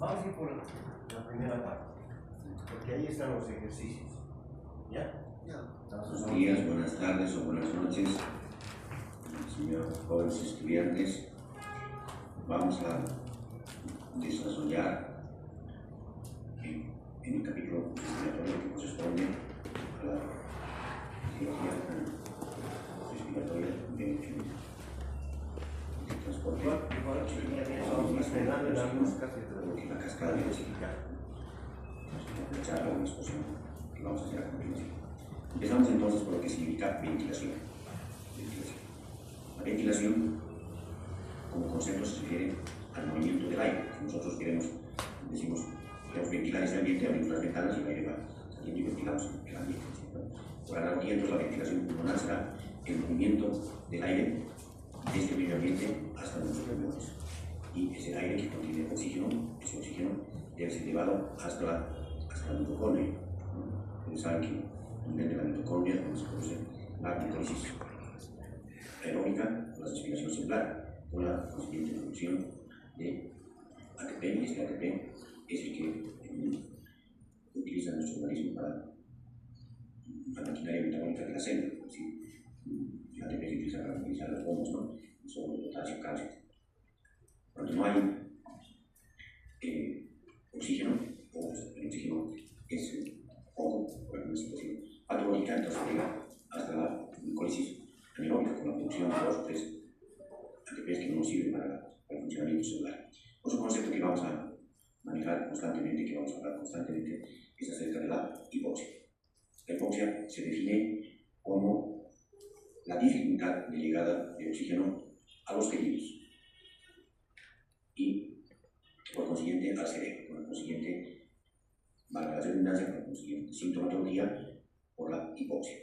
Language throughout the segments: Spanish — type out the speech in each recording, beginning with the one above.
Vamos a ir por la primera parte, porque ahí están los ejercicios. ¿Ya? Buenos días, buenas tardes o buenas noches, señores jóvenes estudiantes. Vamos a desarrollar en el capítulo respiratorio que corresponde a la cirugía respiratoria de transporte. La cascada de la charla o la exposición que vamos a hacer a continuación. Empezamos entonces por lo que significa ventilación. La ventilación, como concepto, se refiere al movimiento del aire. Si nosotros decimos ventilar este ambiente, abrimos las ventanas y el aire va saliendo y ventilamos el ambiente. Por analogía, entonces, la ventilación pulmonar será el movimiento del aire desde el medio ambiente hasta nuestros pulmones. Y ese aire que contiene oxígeno, ese oxígeno debe ser llevado hasta la mitocondria. Ustedes saben que a nivel de la mitocondria, donde se produce la glicólisis aeróbica, la respiración celular, con la consiguiente producción de ATP, y este ATP es el que utiliza nuestro organismo para la maquinaria metabólica de la célula. Es decir, el ATP se utiliza para utilizar los bombos, ¿no? Sodio, potasio, calcio. Cuando no hay oxígeno, o el oxígeno es poco, por alguna situación patológica, entonces llega hasta la glicólisis anaeróbica con la producción de 2 o 3 ATPs que no nos sirven para el funcionamiento celular. Otro concepto que vamos a manejar constantemente, que vamos a hablar constantemente, es acerca de la hipoxia. La hipoxia se define como la dificultad de llegada de oxígeno a los tejidos y, por consiguiente, al cerebro, con la consiguiente, valga la redundancia, con la consiguiente sintomatología por la hipoxia.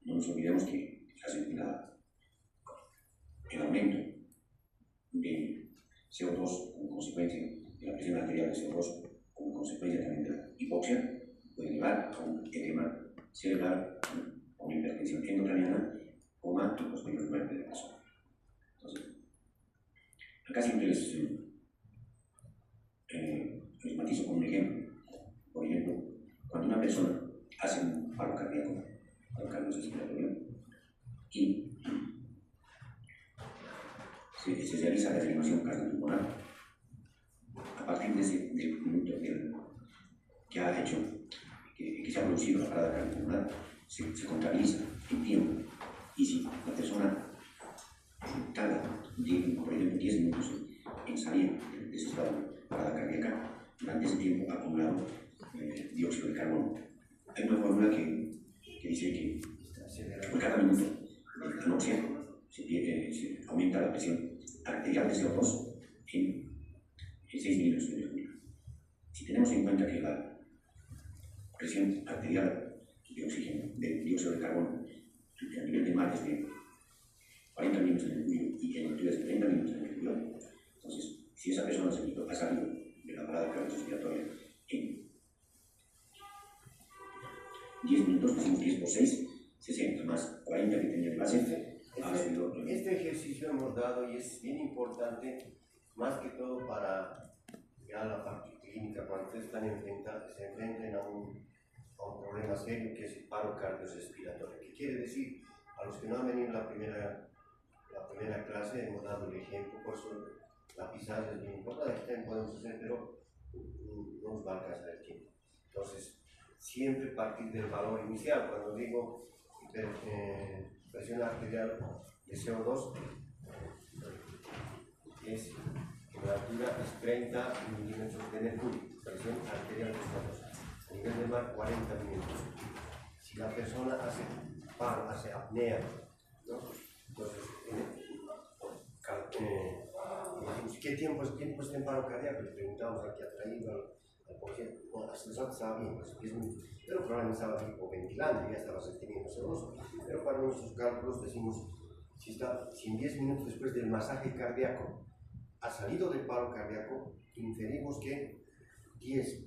No nos olvidemos que el aumento de CO2 como consecuencia de la presión arterial de CO2 como consecuencia también de la hipoxia puede llevar a un edema cerebral, a una hipertensión endocraniana o a posterior muerte de la persona. Entonces, acá siempre les matizo con un ejemplo. Por ejemplo, cuando una persona hace un paro cardíaco, paro cardiorrespiratorio, y se realiza la reanimación cardiopulmonar, a partir del minuto que ha hecho, que se ha producido la parada cardiopulmonar, se contabiliza el tiempo. Y si la persona tarda, por ejemplo, 10 minutos en salir de ese estado de parada cardíaca, durante ese tiempo ha acumulado dióxido de carbono. Hay una fórmula que dice que por cada minuto de anoxia se aumenta la presión arterial de CO2 en 6 milímetros de mercurio. Si tenemos en cuenta que la presión arterial de oxígeno, de dióxido de carbono, a nivel del mar es de 40 milímetros de mercurio y en alturas de 30 milímetros de mercurio, entonces, si esa persona ha salido de la parada cardiorrespiratoria en 10 minutos, decimos 10 por 6, 60 más 40 que tenía de base. Este ejercicio hemos dado y es bien importante, más que todo para ya la parte clínica, cuando ustedes se enfrenten a un problema serio que es el paro cardiorrespiratorio. ¿Qué quiere decir? A los que no han venido la primera clase hemos dado el ejemplo, por eso la pizarra es bien importante, aquí también podemos hacer, pero no nos va a alcanzar el tiempo. Entonces, siempre partir del valor inicial. Cuando digo presión arterial de CO2, la altura es 30 milímetros de mercurio, presión arterial de CO2. A nivel del mar, 40 milímetros. Si la persona hace paro, hace apnea, ¿no? Entonces, ¿qué tiempo está en paro cardíaco? Le preguntamos al que ha traído al paciente. Bueno, hasta eso estaba bien, pues 10 minutos, pero probablemente estaba tipo ventilando y ya estaba sosteniendo CO2. Pero para nuestros cálculos decimos, si en 10 minutos después del masaje cardíaco ha salido del paro cardíaco, inferimos que 10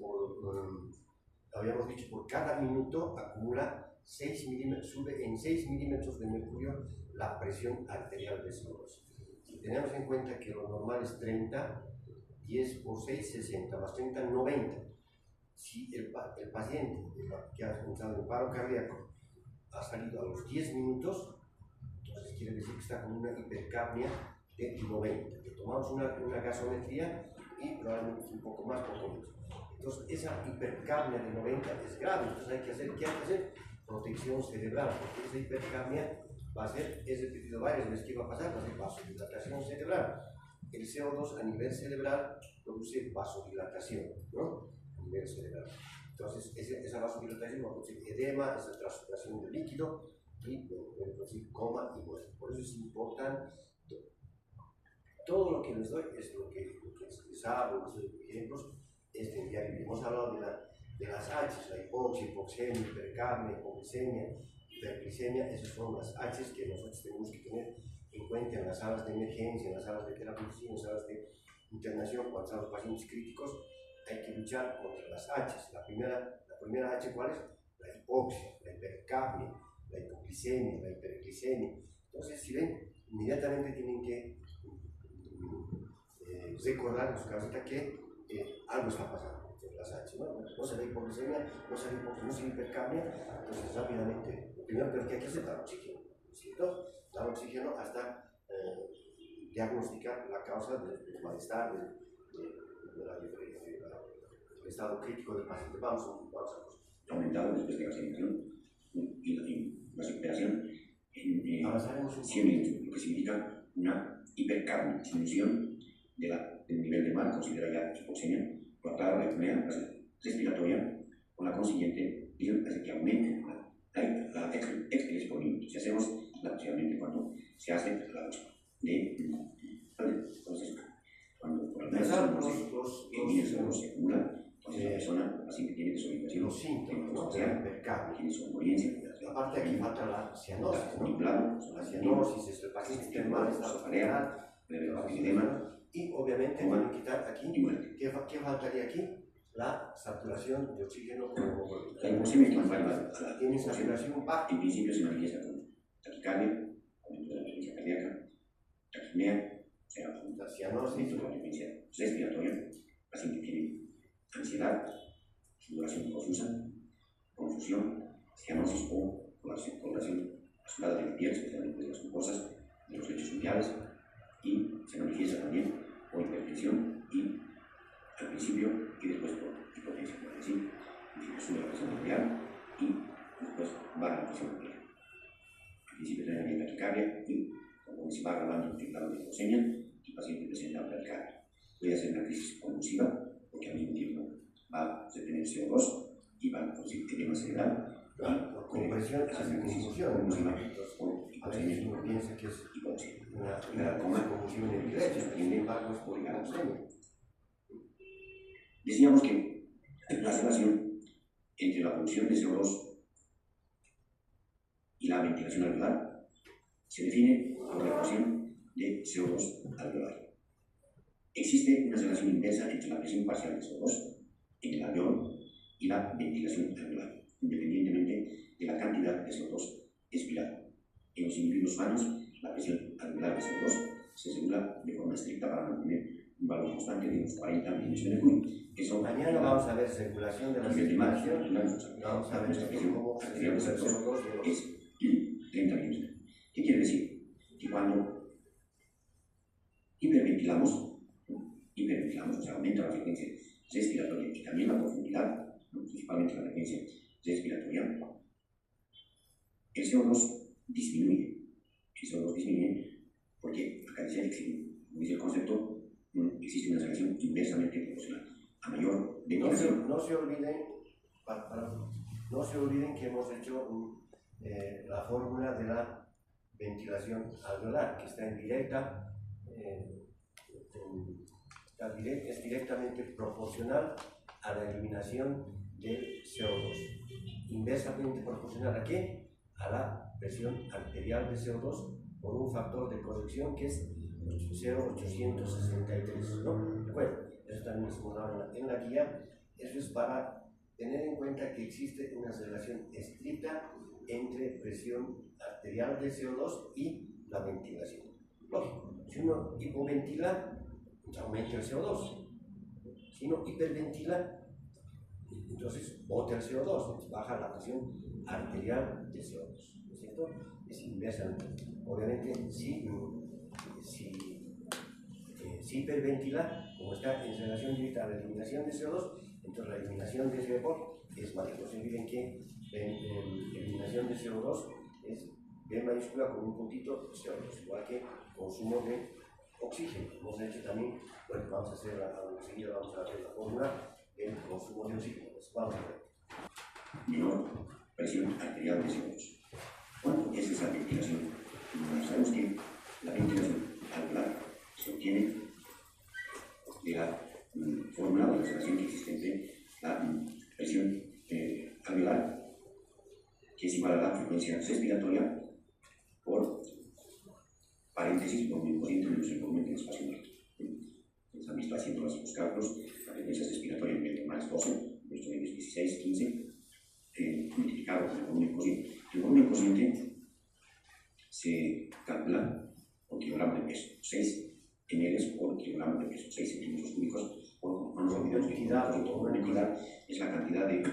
habíamos dicho, por cada minuto acumula 6 milímetros, sube en 6 milímetros de mercurio la presión arterial de CO2. Si tenemos en cuenta que lo normal es 30, 10 por 6, 60, más 30, 90. Si el paciente que ha entrado en paro cardíaco ha salido a los 10 minutos, entonces quiere decir que está con una hipercapnia de 90. Le tomamos una gasometría y probablemente un poco más, poco menos. Entonces esa hipercapnia de 90 es grave, entonces ¿qué hay que hacer? Protección cerebral, porque esa hipercapnia va a ser, es repetido varias veces, ¿qué va a pasar? Va a ser vasodilatación cerebral. El CO2 a nivel cerebral produce vasodilatación, ¿no? A nivel cerebral. Entonces, esa vasodilatación va a producir edema, esa transpiración de líquido y puede producir coma y muerte. Por eso es importante. Todo lo que les doy es lo que les hablo, los ejemplos, diario. Hemos hablado de las H, la hipoxia, hipoxemia, hipercapnia, hipoglicemia, hiperglicemia. Esas son las H que nosotros tenemos que tener en cuenta en las salas de emergencia, en las salas de terapia intensiva, en las salas de internación. Cuando están los pacientes críticos, hay que luchar contra las H. La primera H, ¿cuál es? La hipoxia, la hipercapnia, la hipoglicemia, la hiperglicemia. Entonces, si ven, inmediatamente tienen que recordar en su cabeza que algo está pasando en las H, no se da hipoglicemia, no se da hipoxia, no se da hipercapnia. Entonces, rápidamente, lo primero que hay que hacer es dar oxígeno, ¿cierto? Dar oxígeno hasta diagnosticar la causa del malestar, del estado crítico del paciente. Vamos a cosas. Aumentado después de la selección y la superación en 100 minutos, lo que significa una hipercapnia, disminución del nivel de mar, considera ya hipoxemia, por la apnea respiratoria, con la consiguiente hace que aumente la expiración por minuto. Si hacemos naturalmente cuando se hace la lucha entonces cuando por la se acumula, entonces la persona, el paciente tiene desorientación, los síntomas de hipercapnia, tiene somnolencia. Aparte aquí falta la cianosis, la cianosis es el paciente que está en mal estado general, y obviamente van a quitar aquí, ¿qué faltaría aquí? La saturación de oxígeno con hemoglobina. La hipoxemia tiene saturación baja. En principio se manifiesta con taquicardia, aumento de la frecuencia cardíaca, taquipnea, o sea, la cianosis, la frecuencia respiratoria, el paciente tiene ansiedad, sudoración profusa, confusión, cianosis o coloración azulada de la piel, especialmente de las mucosas, de los lechos luteales, y se manifiesta también por hipertensión y al principio y después por hipotensión, es decir, sube la presión arterial y después baja la presión arterial. Al principio tiene la taquicardia y conforme se va agravando el grado de hipoxemia, el paciente presenta taquicardia. Puede hacer una crisis convulsiva porque al mismo tiempo va a retener CO2 y va a producir edema cerebral. Por compresión hace convulsión. A veces uno piensa que es una convulsión en el derecho, sin embargo es por hipoxemia. Decíamos que la relación entre la producción de CO2 y la ventilación alveolar se define por la presión de CO2 alveolar. Existe una relación inversa entre la presión parcial de CO2 en el alveolo y la ventilación alveolar, independientemente de la cantidad de CO2 expirado. En los individuos sanos, la presión alveolar de CO2 se regula de forma estricta para mantener un valor constante de unos 40 millones de mercurio. Mañana vamos a ver circulación de la circulación. Vamos a ver cómo arterial de CO2 es 30 millones. ¿Qué quiere decir? Que cuando hiperventilamos, o sea, aumenta la frecuencia respiratoria y también la profundidad, principalmente la frecuencia respiratoria, el CO2 disminuye. El CO2 disminuye porque acá dice, como dice el concepto, existe una relación inversamente proporcional. A mayor ventilación. No se olviden que hemos hecho la fórmula de la ventilación alveolar, que está en directa, es directamente proporcional a la eliminación del CO2. Inversamente proporcional ¿a qué? A la presión arterial de CO2 por un factor de corrección que es 0,863, ¿no? Bueno, eso también es en la guía. Eso es para tener en cuenta que existe una relación estricta entre presión arterial de CO2 y la ventilación. Lógico, si uno hipoventila, aumenta el CO2. Si no hiperventila, entonces bota el CO2, entonces baja la presión arterial de CO2, ¿no es cierto? Es inversamente. Obviamente, si hiperventila, como está en relación directa a la eliminación de CO2, entonces la eliminación de ese vapor es mayor. No se olviden que eliminación de CO2 es B mayúscula con un puntito CO2, igual que consumo de oxígeno. Hemos hecho también, bueno, vamos a hacer enseguida vamos a hacer la fórmula del consumo de oxígeno. Pues vamos a ver. Menor presión arterial de CO2. ¿Cuánto es esa ventilación? Sabemos que la ventilación alveolar se obtiene de la fórmula o la relación que existe entre la presión alveolar, que es igual a la frecuencia respiratoria, por paréntesis, volumen corriente menos el volumen del espacio muerto. Han visto haciendo los cálculos, la frecuencia respiratoria en más 12, nuestro medio es 16, 15, multiplicado por el volumen corriente. El volumen corriente se calcula por kilogramo de peso, 6 ml por kilogramo de peso, 6 centímetros cúbicos por molécula, es la cantidad de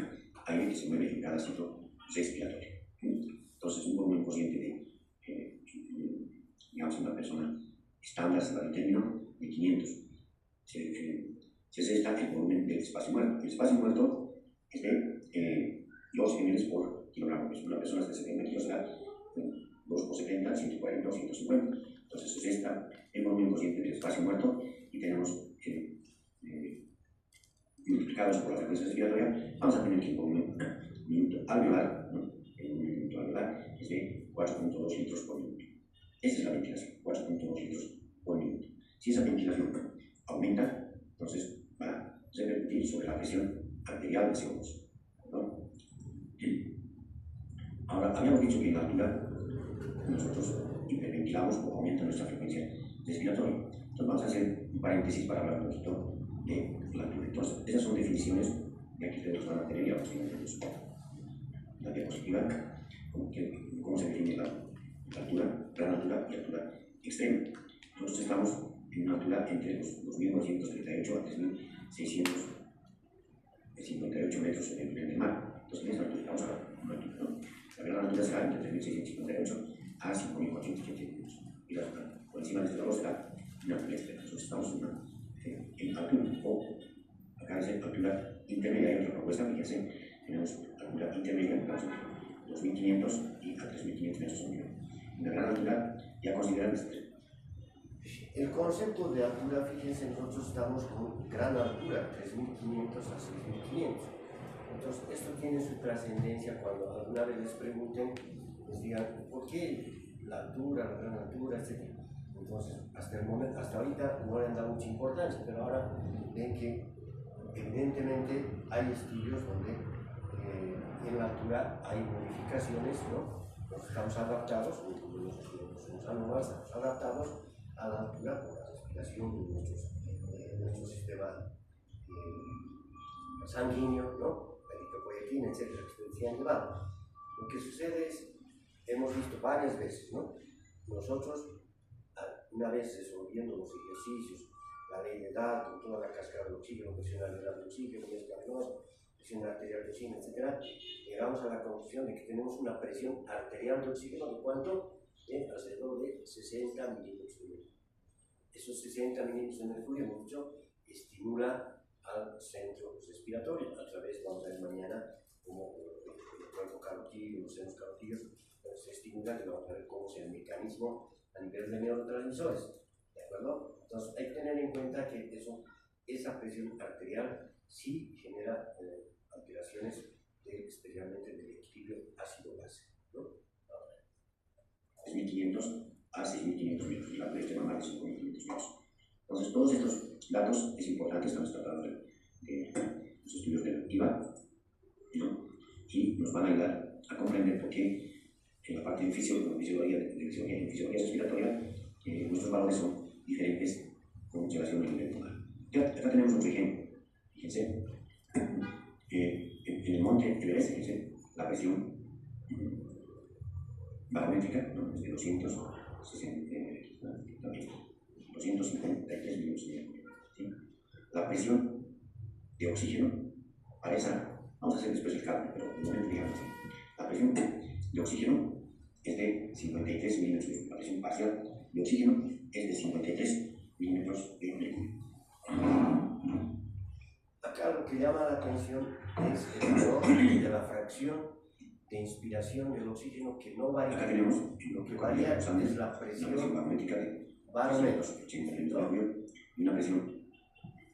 aire que se mueve en cada ciclo respiratorio. Entonces, un volumen corriente de, digamos, una persona estándar, se va al término de 500. Se acepta el volumen del espacio muerto. El espacio muerto es de 2 ml por kilogramo de peso. Una persona de 70 kilos será 2 por 70, 140 o 150. Entonces, se acepta el volumen corriente del espacio muerto y tenemos multiplicados por la frecuencia respiratoria, vamos a tener que el volumen minuto alveolar, ¿no? El volumen minuto alveolar es de 4.2 litros por minuto. Esa es la ventilación, 4.2 litros por minuto. Si esa ventilación aumenta, entonces va a repercutir sobre la presión arterial de CO2, ¿no? Ahora, habíamos dicho que en la altura nosotros hiperventilamos o aumenta nuestra frecuencia respiratoria. Entonces vamos a hacer un paréntesis para hablar un poquito de la altura. Entonces, esas son definiciones que aquí ustedes van a tener y vamos a tener la diapositiva, cómo se define la altura, gran altura y altura extrema. Nosotros estamos en una altura entre los 2.238 a 3.658 metros sobre el nivel del mar. Entonces, en esa altura estamos a una altura, ¿no? La gran altura será entre 3.658 a 5.487 metros. Y la altura por encima de este valor será una altura extrema. Nosotros estamos en altura, o acá dice altura intermedia. Hay otra propuesta que hace, tenemos altura intermedia, digamos, 2.500 y a 3.500 metros sobre el nivel. En la gran altura ya consideran el concepto de altura, fíjense, nosotros estamos con gran altura, 3.500 a 6.500. Entonces, esto tiene su trascendencia cuando alguna vez les pregunten, les digan, ¿por qué la altura, la gran altura, etcétera? Entonces, hasta ahorita no le han dado mucha importancia, pero ahora ven que evidentemente hay estudios donde en la altura hay modificaciones, ¿no? Nos estamos adaptados, los animales estamos adaptados a la altura por la respiración de nuestro sistema sanguíneo, ¿no? Eritropoyetina, etcétera, que ustedes han llevado. Lo que sucede es, hemos visto varias veces, ¿no? Nosotros, una vez resolviendo los ejercicios, la ley de Dalton, toda la cascada de oxígeno, presión arterial de oxígeno, presión arterial de oxígeno, etcétera, llegamos a la conclusión de que tenemos una presión arterial de oxígeno de ¿cuánto? Alrededor de 60 milímetros de mercurio. Esos 60 milímetros de mercurio, hemos dicho, estimula al centro respiratorio. A través, vamos a ver mañana, cómo el cuerpo carotídeo, los senos carotídeos se estimulan, y vamos a ver cómo es el mecanismo a nivel de neurotransmisores. ¿De acuerdo? Entonces, hay que tener en cuenta que esa presión arterial sí genera alteraciones, especialmente del equilibrio ácido-base, ¿no? 3.500 a 6.500 metros y la presión más de 5.500 metros. Entonces, todos estos datos es importante, estamos tratando de los estudios de la IVA, ¿no? Y nos van a ayudar a comprender por qué en la parte de fisiología respiratoria nuestros valores son diferentes con relación al nivel lunar. Acá tenemos otro ejemplo. Fíjense, en el monte Everest, fíjense, la presión barométrica, ¿no? Es de 253 milímetros de mercurio, ¿sí? La presión de oxígeno, para esa, vamos a hacer después el cálculo, pero de momento digamos, la presión de oxígeno es de 53 milímetros de mercurio, la presión parcial de oxígeno es de 53 milímetros de mercurio. Acá lo que llama la atención es el valor de la fracción de inspiración del oxígeno que no varía. Acá tenemos Lo que varía es la presión barométrica de barométrica 80 milímetros de mercurio y una presión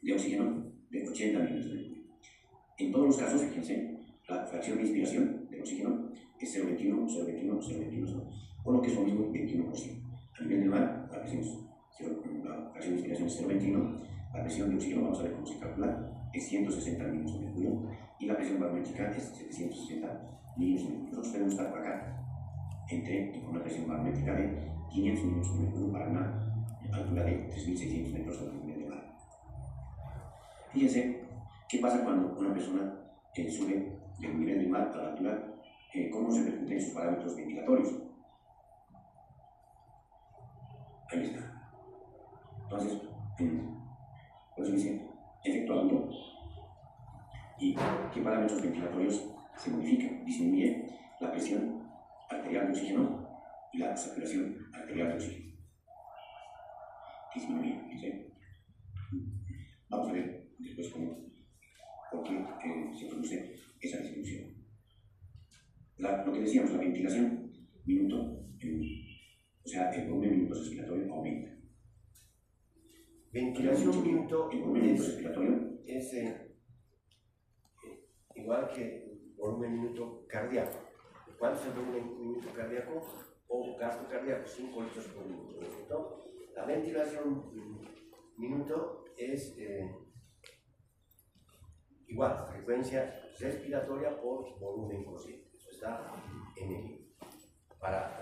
de oxígeno de 80 milímetros de mercurio. En todos los casos, fíjense, la fracción de inspiración del oxígeno es 0,21, 0,21, 0,21, o lo que es lo mismo 21%. A nivel del mar, la fracción de inspiración es 0,21, la presión de oxígeno, vamos a ver cómo se calcula, es 160 milímetros de mercurio y la presión barométrica es 760 milímetros de mercurio. Nosotros debemos estar por acá, con una presión barométrica de 500 milímetros de mercurio para una altura de 3.600 metros sobre el nivel del mar. Fíjense qué pasa cuando una persona sube del nivel del mar a la altura, cómo se repercute en sus parámetros ventilatorios. Ahí está. Entonces, por eso dice efecto agudo. ¿Y qué parámetros ventilatorios se modifican? Disminuye la presión arterial de oxígeno y la saturación arterial de oxígeno. Disminuye, ¿sí? Vamos a ver después por qué se produce esa disminución. Lo que decíamos, la ventilación minuto, o sea, el volumen de minutos respiratorio aumenta. Ventilación minuto el volumen de minutos respiratorio es igual que el volumen minuto cardíaco. ¿Cuál es el volumen minuto cardíaco o gasto cardíaco? 5 litros por minuto. La ventilación minuto es igual, frecuencia respiratoria por volumen consciente. Eso está en el libro. Para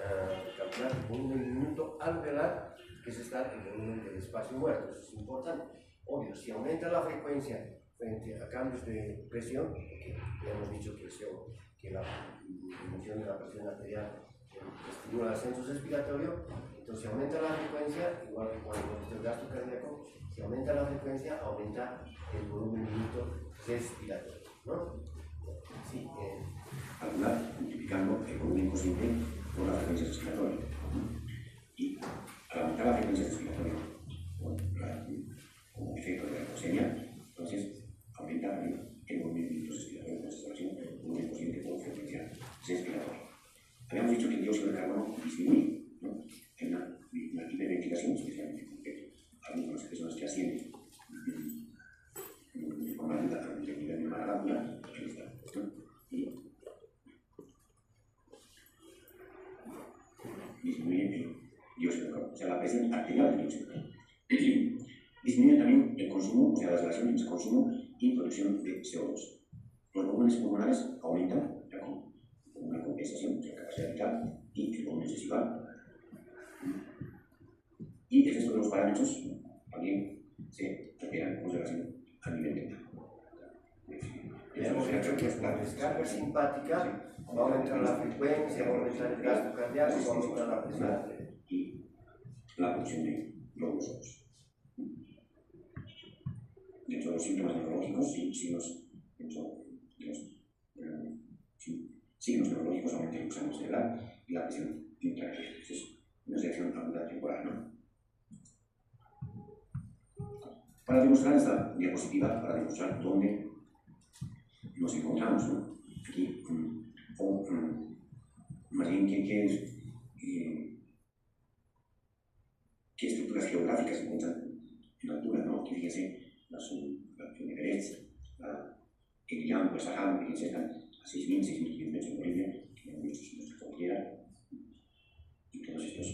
calcular el volumen minuto alveolar, que es el volumen del espacio muerto. Eso es importante. Obvio, si aumenta la frecuencia frente a cambios de presión, porque ya hemos dicho que la disminución de la presión arterial estimula el ascenso respiratorio, entonces si aumenta la frecuencia, igual que cuando hemos visto el gasto cardíaco, si aumenta la frecuencia, aumenta el volumen minuto respiratorio, ¿no? Sí, calcular multiplicando el volumen consciente por la frecuencia respiratoria. Y al aumentar la frecuencia respiratoria como efecto de la hipoxemia, entonces aumenta el volumen de minutos respiratorio con esta relación, el volumen consciente por frecuencia respiratoria. Habíamos dicho que el dióxido de carbono disminuye, ¿no? En una hiperventilación, especialmente porque algunas personas que ascienden con la ayuda del nivel de maralácula, ahí está, ¿no? Y disminuye el dióxido de carbono, o sea, la presión arterial del dióxido de carbono. Disminuye también el consumo, o sea, las relaciones entre consumo y producción de CO2. Los volúmenes pulmonares aumentan con una compensación de la capacidad vital y el volumen sesival. Y el resto de los parámetros también se alteran con relación al nivel del mar. hemos dicho que la descarga simpática va a aumentar la frecuencia, va a aumentar el gasto cardíaco, va a aumentar la presión arterial. Y la producción de glóbulos rojos. Dentro de los síntomas neurológicos, signos neurológicos aumenta el gusano cerebral y la presión intracranial. Eso es una reacción aguda temporal, ¿no? Para demostrar esta diapositiva, para demostrar dónde nos encontramos, ¿no? Aquí, más bien, ¿qué estructuras geográficas se encuentran en altura, ¿no? Aquí fíjense, la Everest, el Yambo, el Sahara, fíjense, están a 6.500 metros en Bolivia, nuestra cordillera, y todas estas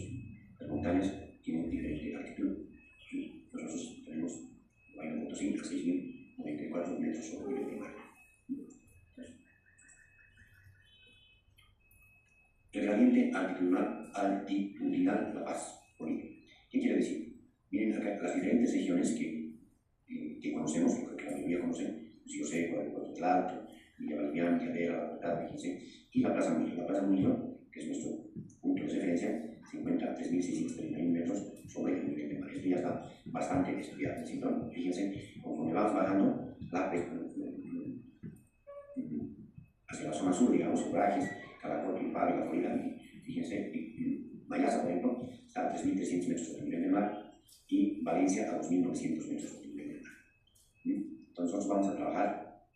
montañas tienen diferente altitud. Y nosotros tenemos Huayna Potosí a 6.094 metros sobre el nivel del mar. El gradiente altitudinal de La Paz, Bolivia. ¿Qué quiere decir? Miren acá las diferentes regiones que conocemos, que la mayoría conocen, Río Seco, Puerto Alto, Villa Valdián, Villavera, La Portada, fíjense, y la Plaza Murillo. La Plaza Murillo, que es nuestro punto de referencia, se encuentra a 3.631 metros sobre el nivel del mar. Esto ya está bastante estudiado. Fíjense, conforme vamos bajando, la zona sur, digamos, Obrajes, Calacoto, Pablo, La Florida, fíjense, Mayasa, por ejemplo, está a 3.300 metros sobre el nivel del mar y Valencia a 2.900 metros sobre el nivel del mar. Entonces nosotros vamos a trabajar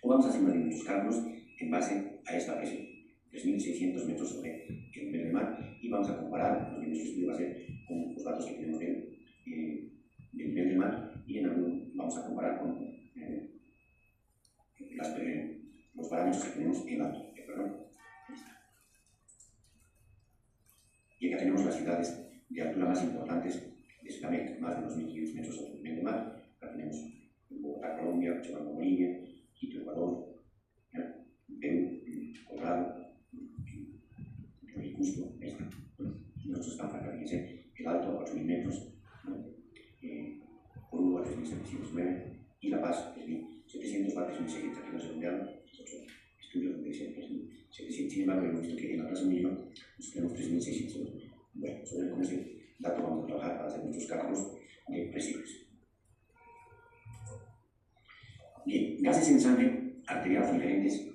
o vamos a hacer unos cálculos en base a esta presión, 3.600 metros sobre el nivel del mar, y vamos a comparar, los mismos estudios va a ser con los datos que tenemos del nivel del mar, y en algún vamos a comparar con los parámetros que tenemos en alto. Y acá tenemos las ciudades de altura más importantes de Sudamérica, más de 2.500 metros sobre el nivel del mar. Acá tenemos Bogotá, Colombia, Chihuahua, Bolivia, Quito, Ecuador, Perú, Colorado, y Cusco. Nosotros estamos acá, fíjense, el alto a 4.000 metros, Oruro a 3.709 y La Paz 3.700 a 3.600. Aquí no se redondearon, es otro estudio donde dice 3.700. Sin embargo, hemos visto que en la Plaza Unillo nos tenemos 3.600. Bueno, con ese dato vamos a trabajar para hacer nuestros cálculos de presiones. Bien, gases en sangre arterial de diferentes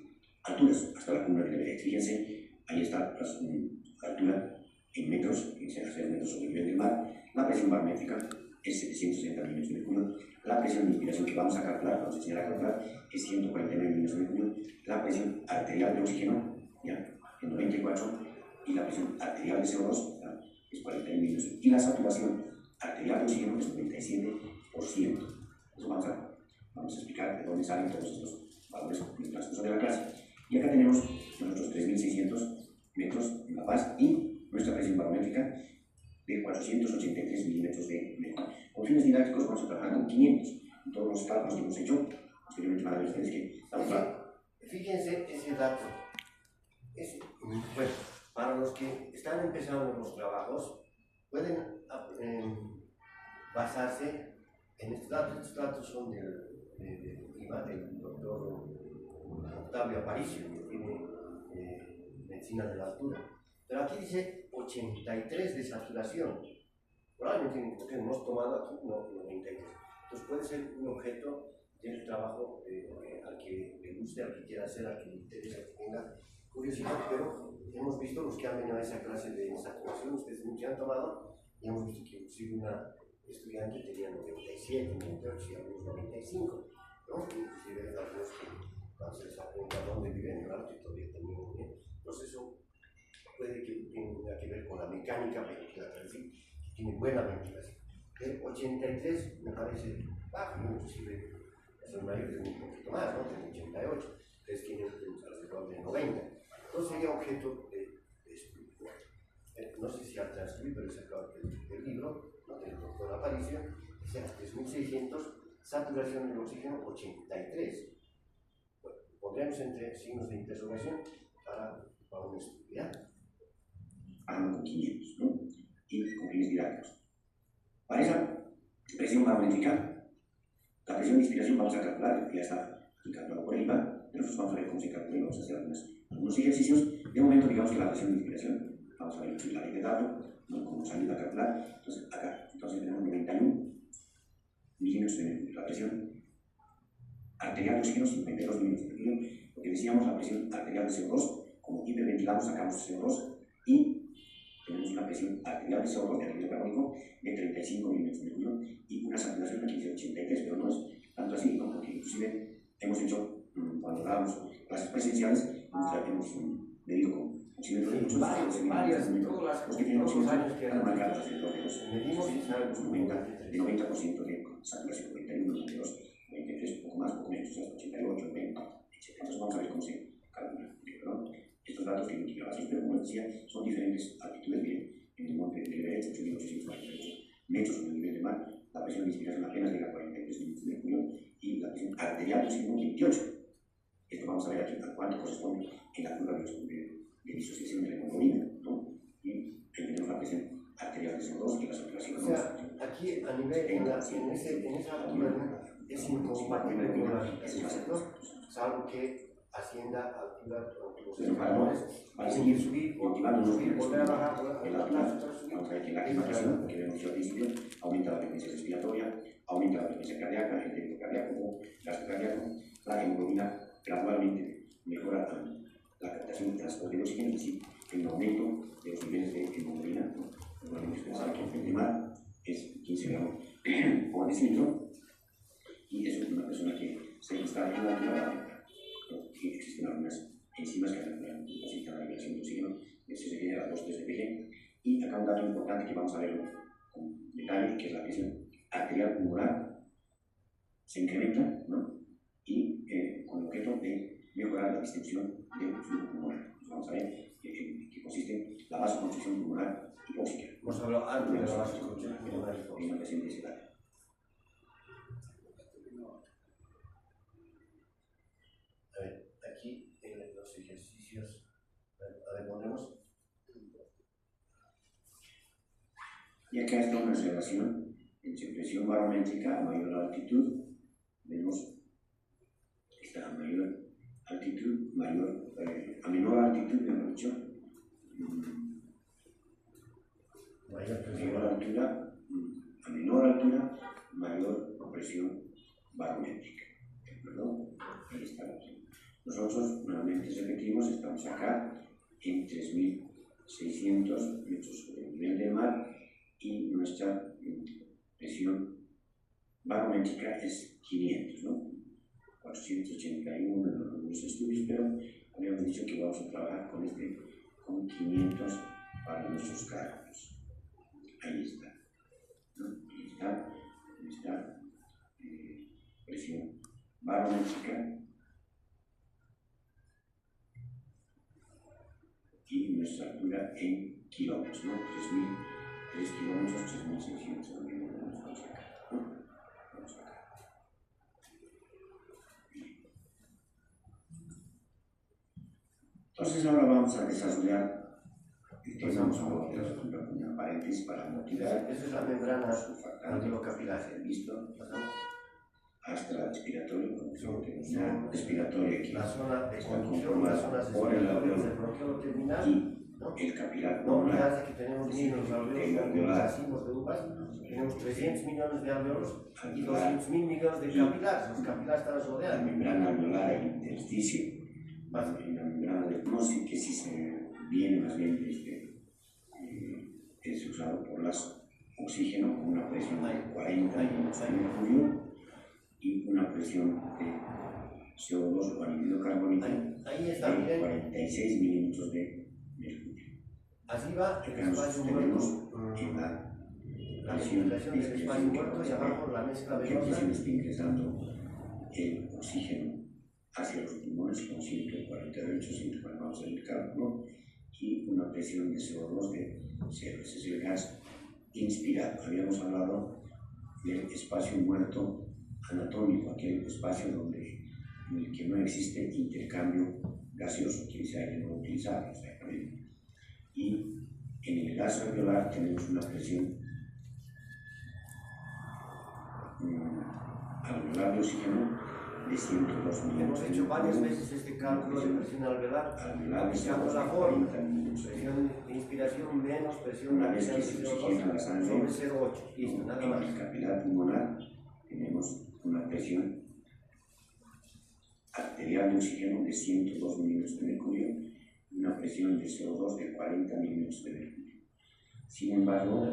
alturas, hasta la cumbre del Everest. Fíjense, ahí está la altura en metros, en 0 metros sobre el nivel del mar. La presión barométrica es 760 milímetros de mercurio. La presión de inspiración que vamos a calcular, vamos a enseñar a calcular, es 149 milímetros de mercurio. La presión arterial de oxígeno, ya, en 94, y la presión arterial de CO2, ya, es 41 milímetros. Y la saturación arterial de oxígeno es 97%. Eso vamos a explicar de dónde salen todos estos valores en el transcurso de la clase. Y acá tenemos nuestros 3.600 metros en La Paz y nuestra presión barométrica de 483 milímetros de mercurio. Con fines didácticos vamos a trabajar con 500. En todos los cálculos que hemos hecho, posteriormente van a ver ustedes que estamos fíjense ese dato. Bueno, para los que están empezando los trabajos, pueden basarse en estos datos. Estos datos son del doctor Octavio Aparicio, que tiene medicina de la altura. Pero aquí dice 83 de saturación. Probablemente porque hemos tomado aquí 93. Entonces puede ser un objeto del trabajo al que le guste, al que quiera hacer, al que le interese, al que tenga curiosidad, pero hemos visto los que han venido a esa clase de saturación, ustedes que han tomado, y hemos visto que inclusive una estudiante tenía 97, 98 y algunos 95, ¿no? Inclusive algunos que cuando se les pregunta dónde viven en el alto y todavía también bien. Entonces eso puede que tenga que ver con la mecánica ventilatoria, es decir, que tiene buena ventilación. El 83 me parece bajo, inclusive los mayores tienen un poquito más, ¿no? Tienen 88, ustedes tienen alrededor de 90. Entonces sería objeto de estudio. No sé si al transcribir, pero he sacado del libro, ¿no? Del doctor Aparicio, dice 3.600, saturación del oxígeno 83. Bueno, pondremos entre signos de interrogación para un estudio. Hablando con 500, ¿no? Y con fines didácticos. Para esa presión barométrica, la presión de inspiración vamos a calcular, ya está calculado por el IVA, pero nosotros vamos a ver cómo se calcula y vamos a hacer algunos ejercicios. De momento, digamos que la presión de inspiración, vamos a ver la ley de dato, ¿no? Cómo nos ayuda a calcular. Entonces, acá, tenemos 91 milímetros de mercurio. La presión arterial de oxígeno, 52 milímetros de mercurio. Lo que decíamos, la presión arterial de CO2, como hiperventilamos, sacamos CO2 y tenemos una presión arterial de CO2 de anhídrido carbónico de 35 milímetros de mercurio y una saturación aquí de 83, pero no es tanto así, ¿no? Porque inclusive hemos hecho, cuando dábamos clases presenciales, hemos medido con oxímetro de muchos varias, los que tienen oxímetro han marcado alrededor de los medimos y sabemos 90% de saturación, 91, 92, 93, poco más, poco menos, hasta 88, 90, etc. Entonces vamos a ver cómo se calcula, ¿no? Estos datos que indicaban, pero como decía, son diferentes altitudes. Bien, en el monte del Everest, 8.842 metros sobre el nivel del mar, la presión de inspiración apenas llega a 43 milímetros de mercurio y la presión arterial es 28. Esto vamos a ver aquí a cuánto corresponde en la curva de disociación de la hemoglobina, ¿no? Y ahí tenemos la presión arterial de CO2 y la saturación. O sea, aquí a nivel, en esa altura es incompatible con la física, ¿no? Salvo que ascienda a altura de los escalones, va a seguir subir, volver a bajar en la altura. Vamos a ver que la climatización, que vemos al principio, aumenta la frecuencia respiratoria, aumenta la frecuencia cardíaca, el ritmo cardíaco, gasto cardíaco, la hemoglobina gradualmente mejora está en la altura, que existen algunas enzimas que facilitan la liberación de oxígeno, eso se queda a 2-3 de pg. Y acá un dato importante que vamos a verlo con detalle, que es la presión arterial pulmonar, se incrementa, ¿no? Y con el objeto de mejorar la distribución del flujo pulmonar. Pues vamos a ver que consiste en la vasoconstricción pulmonar hipóxica. Hemos hablado antes de la vasoconstricción pulmonar hipóxica. En la presión de ese dato. A ver, aquí en los ejercicios, a ver, ponemos. Y acá está una relación entre presión barométrica a mayor altitud. Vemos esta a mayor altitud, a menor altitud, mejor dicho, mayor altura, a menor altura, mayor presión barométrica. ¿De acuerdo? Ahí está la opción. Nosotros, nuevamente repetimos, estamos acá en 3.600 metros sobre el nivel del mar y nuestra presión barométrica es 500, ¿no? 481 en algunos estudios, pero habíamos dicho que vamos a trabajar con 500 para nuestros cálculos. Ahí está, ¿no? Ahí está nuestra presión barométrica y nuestra altura en kilómetros, ¿no? 3 kilómetros, 3.600, vamos acá, ¿no? Vamos acá. Entonces ahora vamos a desarrollar el tema, vamos a una paréntesis para motivar. Esa es la membrana alveolo-capilar, ¿listo? Hasta respiratorio, respiratorio aquí. La zona de Está conducción, las zonas por el alveolo de bronquiolo terminal. Y el capilar No, pulmonar. fíjate que tenemos niños alveolos, racimos de uvas, tenemos 300 millones de alveolos y 200.000 millones de capilares. Los capilares están La rodeados. membrana alveolar, el intersticio, en la membrana del pulmón, que si se viene más bien es usado por las oxígeno con una presión de 40 en mercurio y una presión de CO2 o anhídrido carbónico Ahí está, de miren. 46 milímetros de mercurio. Así va el Acá espacio tenemos muerto, en la ventilación del espacio muerto y abajo la mezcla que venosa. se está ingresando el oxígeno hacia los pulmones con 148, 140, vamos a ver el cálculo, y una presión de CO2 de 0. Ese es el gas inspirado. Habíamos hablado del espacio muerto anatómico, aquel espacio en el que no existe intercambio gaseoso, que es aire no utilizable, exactamente. Y en el gas alveolar tenemos una presión alveolar de oxígeno de 102 milímetros. Hemos hecho varias veces este cálculo de presión alveolar, aplicando la fórmula. Presión de inspiración menos presión una vez que de se CO2 oxigena la sangre sobre 0,8. Listo, nada en más. el capilar pulmonar tenemos una presión arterial de oxígeno de 102 milímetros de mercurio y una presión de CO2 de 40 milímetros de mercurio. Sin embargo,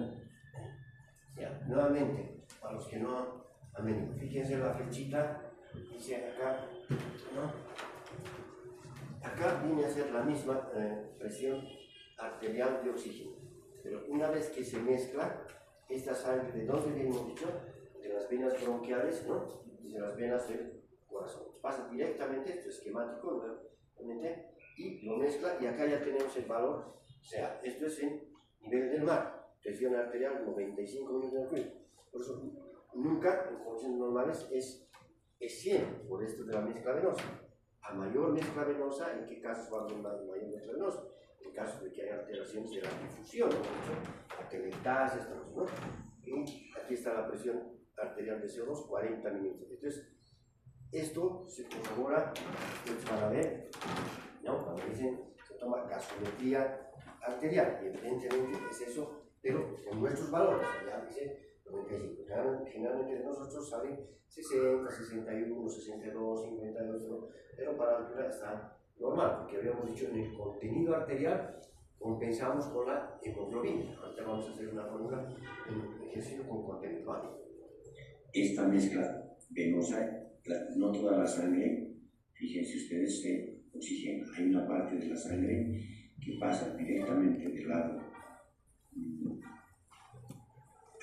Ya, nuevamente, para los que no han venido, fíjense la flechita, dice acá, ¿no? Acá viene a ser la misma presión arterial de oxígeno, pero una vez que se mezcla esta sangre, ¿de dónde viene dicho? De las venas bronquiales, ¿no? Y de las venas del corazón. Pasa directamente, esto es esquemático, nuevamente, y lo mezcla, y acá ya tenemos el valor, o sea, esto es en nivel del mar, presión arterial 95 milímetros de mercurio. Por eso, nunca, en condiciones normales, es 100, por esto de la mezcla venosa. A mayor mezcla venosa, ¿en qué casos va a haber mayor mezcla venosa? En caso de que haya alteraciones de la difusión, atelectasias, ¿no? Y aquí está la presión arterial de CO2, 40 milímetros. Entonces, esto se corrobora, ustedes van a ver, ¿no? Cuando dicen, se toma gasometría arterial, y evidentemente es eso, pero con nuestros valores, ya dice 95. Generalmente de nosotros sale 60, 61, 62, 52, ¿no? Pero para la altura está normal, porque habíamos dicho en el contenido arterial compensamos con la hemoglobina. Ahorita vamos a hacer una fórmula en ejercicio con contenido, ¿vale? esta mezcla venosa no toda la sangre, fíjense ustedes, se oxigena. Hay una parte de la sangre que pasa directamente del lado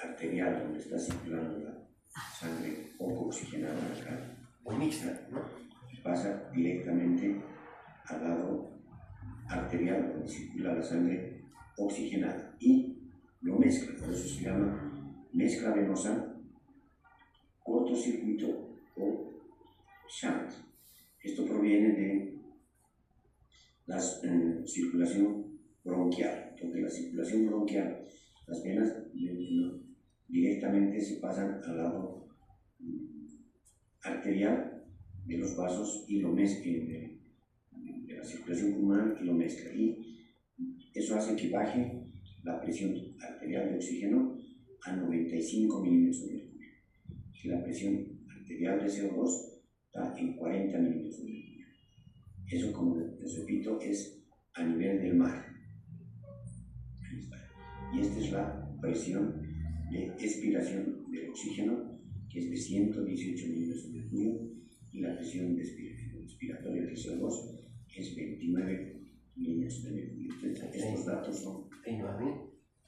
arterial, donde está circulando la sangre poco oxigenada acá, o mixta, ¿no? pasa directamente al lado arterial, donde circula la sangre oxigenada, y lo mezcla. Por eso se llama mezcla venosa, cortocircuito o shunt. Esto proviene de la circulación bronquial, donde la circulación bronquial, las venas directamente se pasan al lado arterial de los vasos y lo mezclan de la circulación pulmonar y lo mezcla. Y eso hace que baje la presión arterial de oxígeno a 95 milímetros de mercurio. Y la presión arterial de CO2 está en 40 milímetros de mercurio. Eso, como les repito, es a nivel del mar. Ahí está. Y esta es la presión de expiración del oxígeno, que es de 118 milímetros de mercurio, y la presión expiratoria del CO2 es 29 milímetros de mercurio. Estos datos son...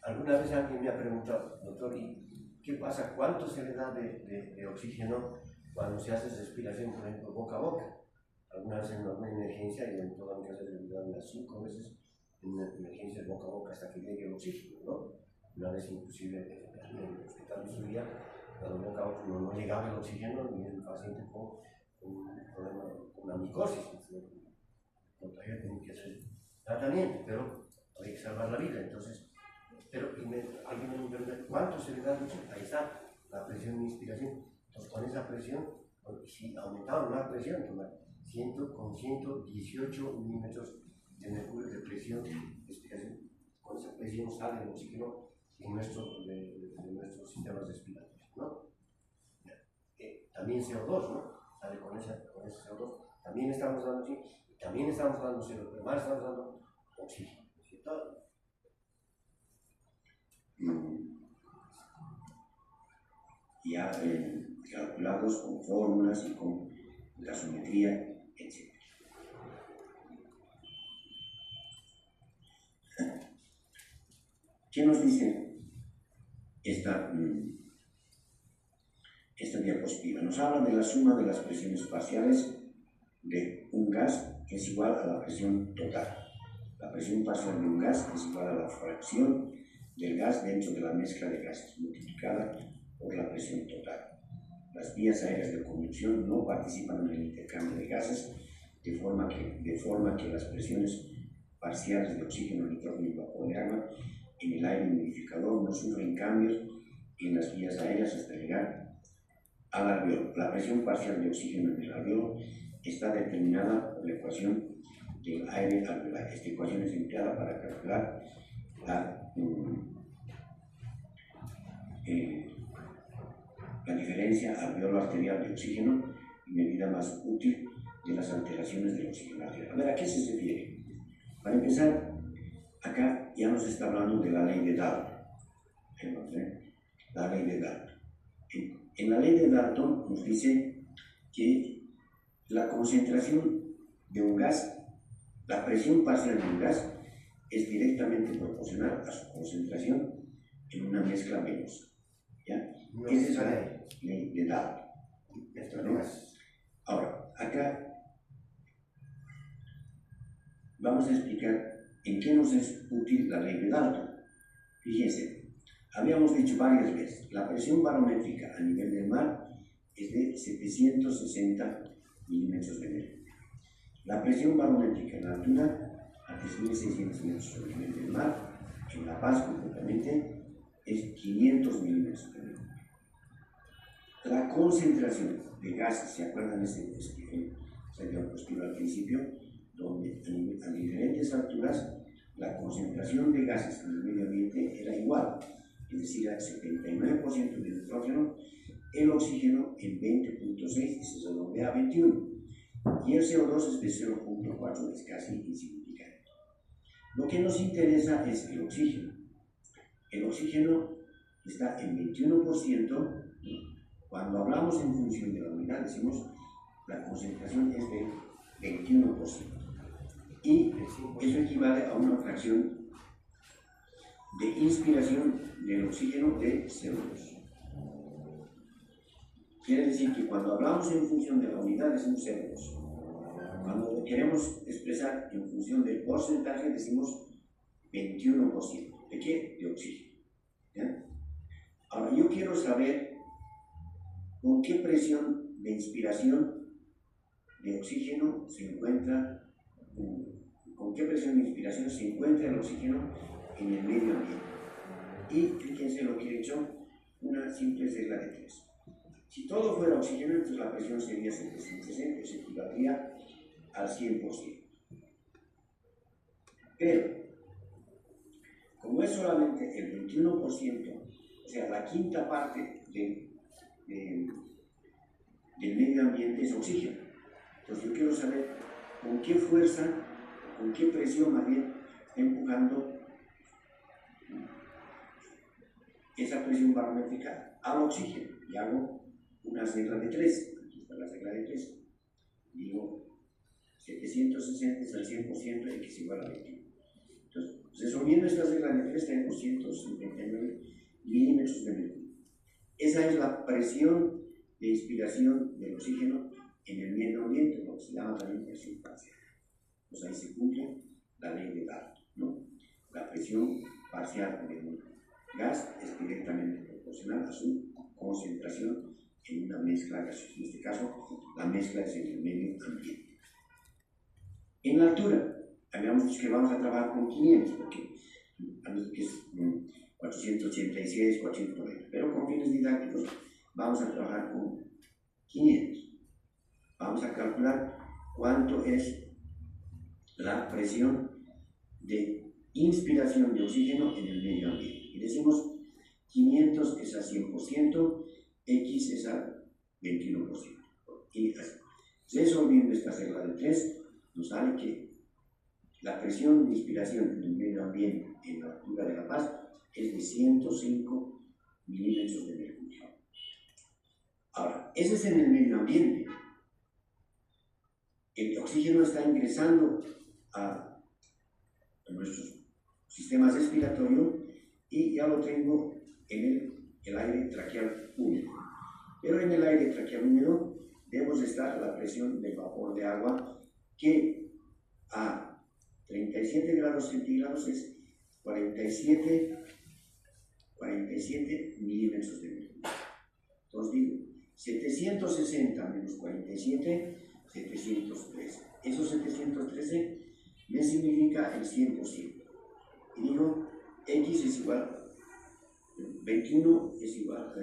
Alguna vez alguien me ha preguntado, doctor, ¿y qué pasa? ¿Cuánto se le da de oxígeno cuando se hace respiración, por ejemplo, boca a boca? Alguna vez en una emergencia, y en toda mi casa le dan unas 5 veces en emergencias boca a boca hasta que llegue el oxígeno, ¿no? Una vez inclusive en el hospital de Zulia, cuando boca a boca no llegaba el oxígeno y el paciente con un problema, con una micosis, todavía tenía que hacer tratamiento, pero hay que salvar la vida. Entonces, pero alguien me pregunta, ¿cuánto se le da al oxígeno? Ahí está, la presión de inspiración. Entonces, con esa presión, si aumentaron la presión, con 118 milímetros de mercurio de presión de expiración, con esa presión sale el oxígeno de nuestros sistemas respiratorios, ¿no? También CO2, ¿no? Sale con ese CO2, también estamos dando oxígeno, también estamos dando CO2, pero más estamos dando oxígeno, ¿cierto? Ya calculados con fórmulas y con gasometría, etc. ¿Qué nos dice esta diapositiva? Nos habla de la suma de las presiones parciales de un gas, que es igual a la presión total. La presión parcial de un gas es igual a la fracción del gas dentro de la mezcla de gases, multiplicada por la presión total. Las vías aéreas de conducción no participan en el intercambio de gases, de forma que las presiones parciales de oxígeno, nitrógeno y vapor de agua en el aire humidificador no sufren cambios en las vías aéreas hasta llegar al alveolo. La presión parcial de oxígeno en el alveolo está determinada por la ecuación del aire alveolar. Esta ecuación es empleada para calcular la diferencia alveolo-arterial de oxígeno y medida más útil de las alteraciones del oxígeno arterial. A ver, ¿a qué se refiere? Para empezar, acá ya nos está hablando de la ley de Dalton. La ley de Dalton. En la ley de Dalton nos dice que la concentración de un gas, la presión parcial de un gas, es directamente proporcional a su concentración en una mezcla venosa. ¿Ya? Esa es la ley de Dalton. ¿No? Ahora, acá vamos a explicar en qué nos es útil la ley de Dalton. Fíjense, habíamos dicho varias veces, la presión barométrica a nivel del mar es de 760 milímetros de mercurio. La presión barométrica en la altura, a 3.600 metros sobre el nivel del mar, en La Paz concretamente, es 500 milímetros de mercurio. La concentración de gases, ¿se acuerdan de esa diapositiva al principio? Donde a diferentes alturas la concentración de gases en el medio ambiente era igual, es decir, al 79% de nitrógeno, el oxígeno en 20.6 y se redondea a 21, y el CO2 es de 0.4, es casi insignificante. Lo que nos interesa es el oxígeno. El oxígeno está en 21%. Cuando hablamos en función de la unidad, decimos la concentración es de 21%. Y eso equivale a una fracción de inspiración del oxígeno de 0,2. Quiere decir que cuando hablamos en función de la unidad decimos 0,2. Cuando queremos expresar en función del porcentaje decimos 21%. ¿De qué? De oxígeno. ¿Ya? Ahora yo quiero saber con qué presión de inspiración de oxígeno se encuentra, con qué presión de inspiración se encuentra el oxígeno en el medio ambiente. Y fíjense lo que he hecho, una simple regla de 3. Si todo fuera oxígeno, entonces la presión sería 760, eso equivaldría al 100%. Pero, como es solamente el 21%, o sea, la quinta parte del medio ambiente es oxígeno. Entonces yo quiero saber con qué fuerza, con qué presión más bien está empujando esa presión barométrica al oxígeno. Y hago una regla de 3. Aquí está la regla de 3. Digo, 760 es al 100%, x igual a 21. Entonces, resolviendo esta regla de 3, tengo 159 milímetros de mercurio. Esa es la presión de inspiración del oxígeno en el medio ambiente, lo que se llama también presión parcial. Pues ahí se cumple la ley de Dalton, ¿no? La presión parcial de un gas es directamente proporcional a su concentración en una mezcla gaseosa. En este caso, la mezcla es en el medio ambiente. En la altura, habíamos dicho que vamos a trabajar con 500, porque que es 486, 490, pero con fines didácticos vamos a trabajar con 500. Vamos a calcular cuánto es la presión de inspiración de oxígeno en el medio ambiente. Y decimos 500 es al 100%, X es al 21%. Y resolviendo esta regla de 3, nos sale que la presión de inspiración en el medio ambiente en la altura de La Paz es de 105 milímetros de mercurio. Ahora, ese es en el medio ambiente. El oxígeno está ingresando a nuestros sistemas respiratorios y ya lo tengo en el aire traqueal húmedo. Pero en el aire traqueal húmedo debemos estar a la presión del vapor de agua, que a 37 grados centígrados es 47 milímetros de mercurio. Entonces digo, 760 menos 47, 713. Esos 713 me significa el 100%. Y digo, X es igual, 21 es igual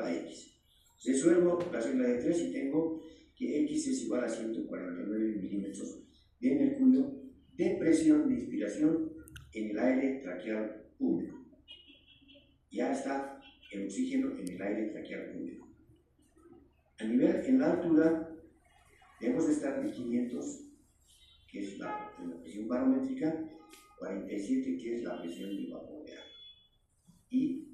a X. Resuelvo la regla de 3 y tengo que X es igual a 149 milímetros de mercurio de presión de inspiración en el aire traqueal húmedo. Ya está el oxígeno en el aire traqueal húmedo. A nivel, en la altura, debemos de estar de 500, que es la presión barométrica, 47, que es la presión del vapor de agua. Y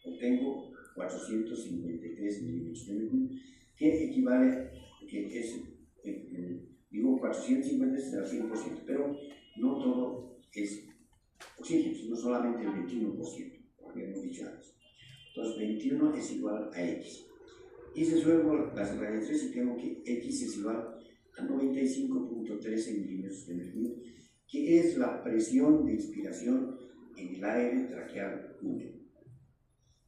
obtengo 453 milímetros de mercurio, que equivale, que es, digo 453 al 100%, pero no todo es oxígeno, sino solamente el 21%, como habíamos dicho antes. Entonces 21 es igual a X. Y resuelvo la regla de 3 y tengo que X es igual a 95.13 milímetros de mercurio, que es la presión de inspiración en el aire traqueal húmedo.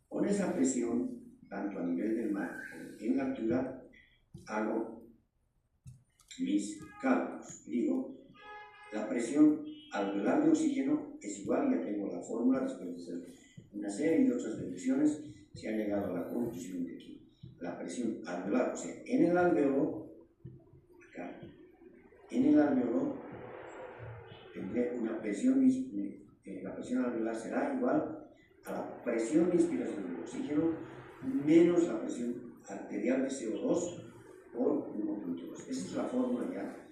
Con esa presión, tanto a nivel del mar como en la altura, hago mis cálculos. Digo, la presión alveolar de oxígeno es igual, ya tengo la fórmula, después de hacer una serie de otras deducciones, se ha llegado a la conclusión de que la presión alveolar, o sea, en el alveolo, acá, en el alveolo tendré una presión, la presión alveolar será igual a la presión de inspiración del oxígeno menos la presión arterial de CO2 por 1.2. Esa es la fórmula ya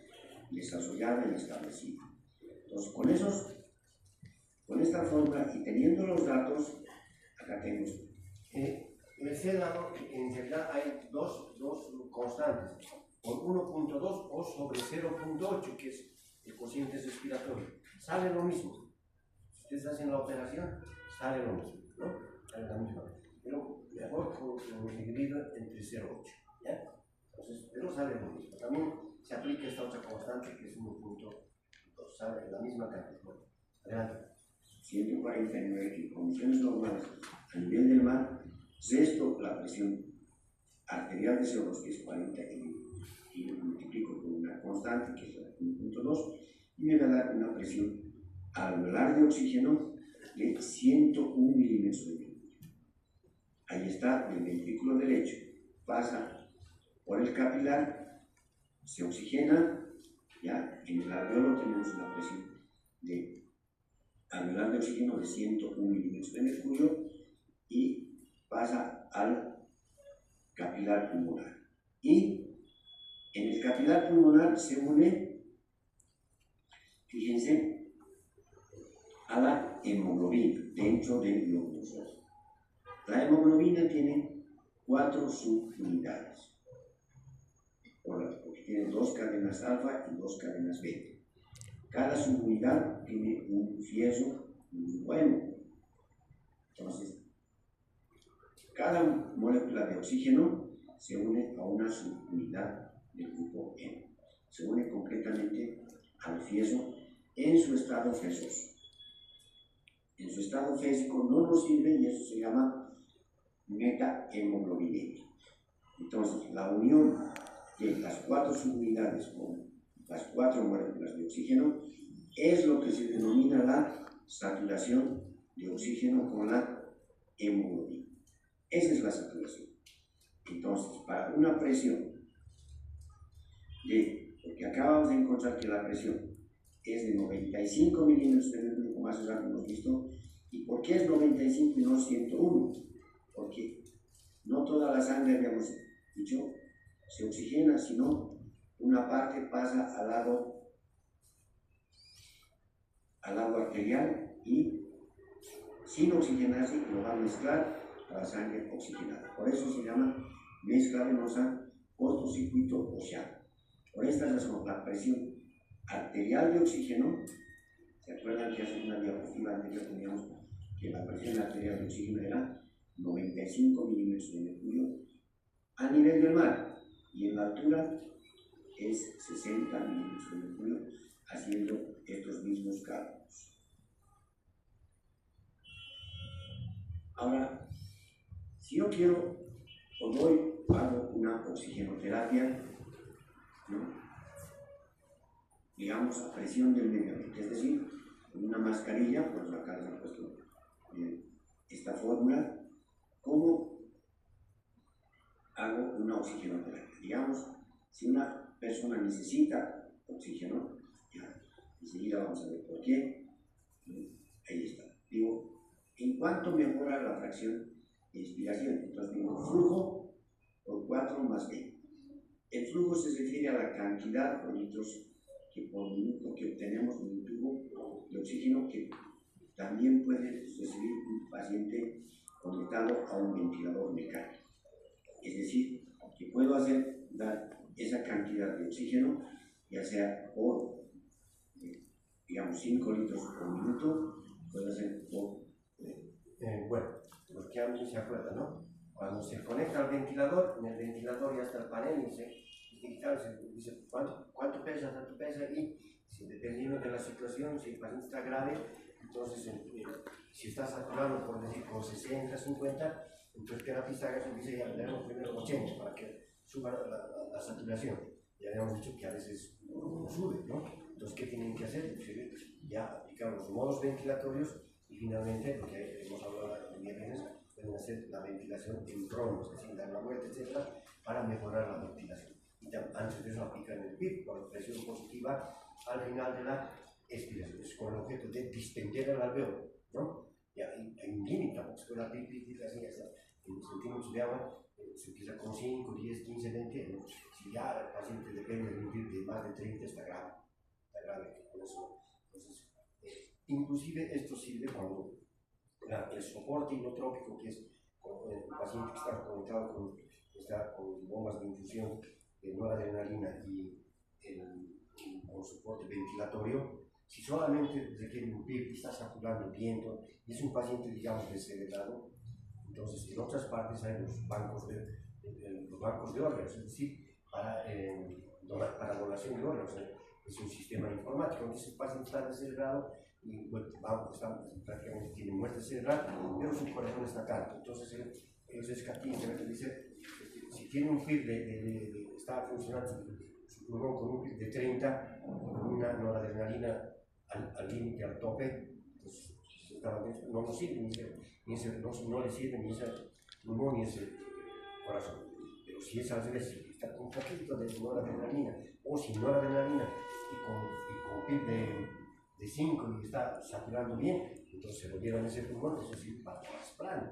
desarrollada y establecida. Entonces, con esta fórmula y teniendo los datos, acá tengo les he dado que en realidad hay dos constantes, por 1.2 o sobre 0.8, que es el cociente respiratorio. Sale lo mismo. Si ustedes hacen la operación, sale lo mismo, ¿no? Sale la misma. Pero mejor con dividido entre 0.8, ¿ya? Entonces, pero sale lo mismo. También se aplica esta otra constante que es 1.2, sale la misma cantidad. Bueno, adelante. 149, que en condiciones normales a nivel del mar, sexto la presión arterial de CO2, que es 40, y lo multiplico por una constante, que es 1.2, y me va a dar una presión alveolar de oxígeno de 101 milímetros de mercurio. Ahí está, del ventrículo derecho, pasa por el capilar, se oxigena, ya en el alveolo tenemos una presión de alveolar de oxígeno de 101 milímetros de mercurio y pasa al capilar pulmonar. Y en el capilar pulmonar se une, fíjense, a la hemoglobina dentro del glóbulo rojo. La hemoglobina tiene 4 subunidades, porque tiene 2 cadenas alfa y 2 cadenas beta. Cada subunidad tiene un fieso muy bueno. Entonces, cada molécula de oxígeno se une a una subunidad del grupo M. Se une completamente al fieso en su estado fesoso. En su estado fésico no nos sirve y eso se llama metahemoglobinemia. Entonces, la unión de las 4 subunidades con las 4 moléculas de oxígeno es lo que se denomina la saturación de oxígeno con la hemoglobina. Esa es la saturación. Entonces, para una presión porque acabamos de encontrar que la presión es de 95 milímetros de mercurio, como hace rato hemos visto. ¿Y por qué es 95 y no 101? Porque no toda la sangre, habíamos dicho, se oxigena, sino una parte pasa al lado arterial y sin oxigenarse lo va a mezclar a la sangre oxigenada. Por eso se llama mezcla venosa cortocircuito oceano. Por esta razón, la presión arterial de oxígeno, ¿se acuerdan que hace una diapositiva anterior teníamos que la presión arterial de oxígeno era 95 milímetros de mercurio a nivel del mar, y en la altura es 60 milímetros de mercurio, haciendo estos mismos cálculos. Ahora, si yo quiero o hago una oxigenoterapia, ¿no? Digamos a presión del medio ambiente, es decir, con una mascarilla, pues acá les he puesto esta fórmula, ¿cómo hago una oxigenoterapia? Digamos, si una persona necesita oxígeno, ya, enseguida vamos a ver por qué, ahí está. Digo, ¿en cuánto mejora la fracción de inspiración? Entonces digo, flujo por 4 más B. El flujo se refiere a la cantidad por litros que por minuto que obtenemos de un tubo de oxígeno que también puede recibir un paciente conectado a un ventilador mecánico. Es decir, que puedo dar esa cantidad de oxígeno, ya sea por, digamos, 5 litros por minuto, puedo hacer por... Bueno, los que alguien se acuerda, ¿no? Cuando se conecta al ventilador, en el ventilador ya está el panel y se dice cuánto pesa, tanto pesa, y dependiendo de la situación, si el paciente está grave, entonces si está saturado, por decir, con 60, 50, entonces el terapista dice ya le damos primero 80 para que suba la saturación. Ya habíamos dicho que a veces no sube, ¿no? Entonces, ¿qué tienen que hacer? Ya aplicar los modos ventilatorios y finalmente, lo que hemos hablado de viernes, pueden hacer la ventilación en trono, es decir, dar la vuelta, etc., para mejorar la ventilación. Y antes de eso aplican el PIP, con presión positiva al final de la expiración, es con el objeto de distender el alveolo, ¿no? Y hay un límite, porque la PIP así hasta en centímetros de agua, se empieza con 5, 10, 15, 20, ¿no? Si ya el paciente depende de un PIP de más de 30, está grave con eso. Entonces, inclusive esto sirve cuando el soporte inotrópico, que es el paciente que está conectado con bombas de infusión de noradrenalina y con soporte ventilatorio, si solamente requiere un PIB y está saturando viento y es un paciente, digamos, desheredado, entonces en otras partes hay los bancos de órganos, es decir, para donación de órganos. Es un sistema informático, entonces el paciente está desheredado y bueno, prácticamente tiene muerte cerebral, pero su corazón está calmo. Entonces ellos escatiman, dice, si tiene un PIB está funcionando su pulmón con un PIB de 30, con una noradrenalina al límite, al tope, pues no nos sirve, no le sirve ni ese pulmón ni ese corazón. Pero si es al revés, si está con un poquito de noradrenalina, o sin noradrenalina y con PIB de 5 y está saturando bien, entonces se volvieron ese pulmón, eso sí, para trasplante.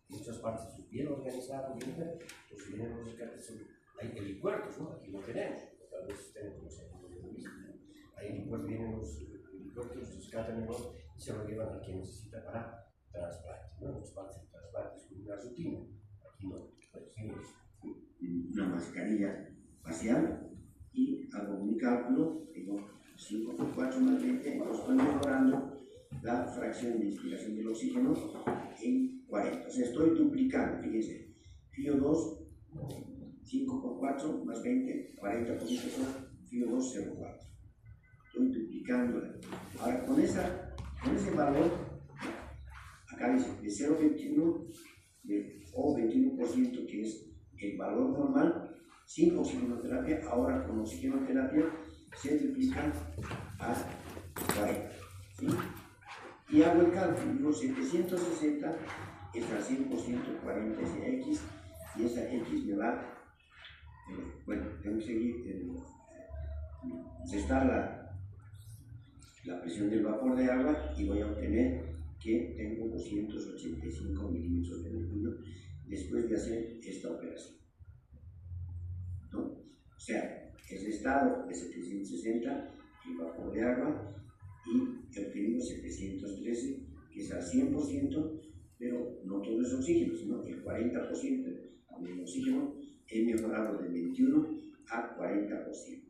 En muchas partes es bien organizado, bien, entonces vienen los descartes, hay helipuertos, ¿no? Aquí lo tenemos, tal vez tenemos, no sé, hay helipuertos, vienen los helipuertos, rescatan y se lo llevan a quien necesita para trasplante, ¿no? En muchas partes el trasplante es una rutina, aquí no, una mascarilla facial y hago un cálculo, digo 5 por 4 más 20, estoy mejorando la fracción de inspiración del oxígeno en 40. O sea, estoy duplicando, fíjense, FiO2, 5 por 4 más 20, 40 por FiO2, 0,4. Estoy duplicando. Ahora, con ese valor, acá dice de 0,21 o 21%, que es el valor normal, sin oxigenoterapia, ahora con oxigenoterapia se triplica a 40. ¿Sí? Y hago el cálculo, digo 760 es al 100%, 40 es X, y esa X me va, bueno, tengo que seguir, restar la presión del vapor de agua y voy a obtener que tengo 285 milímetros de mercurio después de hacer esta operación, ¿no? O sea, el estado de 760, el vapor de agua, y he obtenido 713, que es al 100%, pero no todo es oxígeno, sino el 40% del oxígeno he mejorado de 21 a 40%,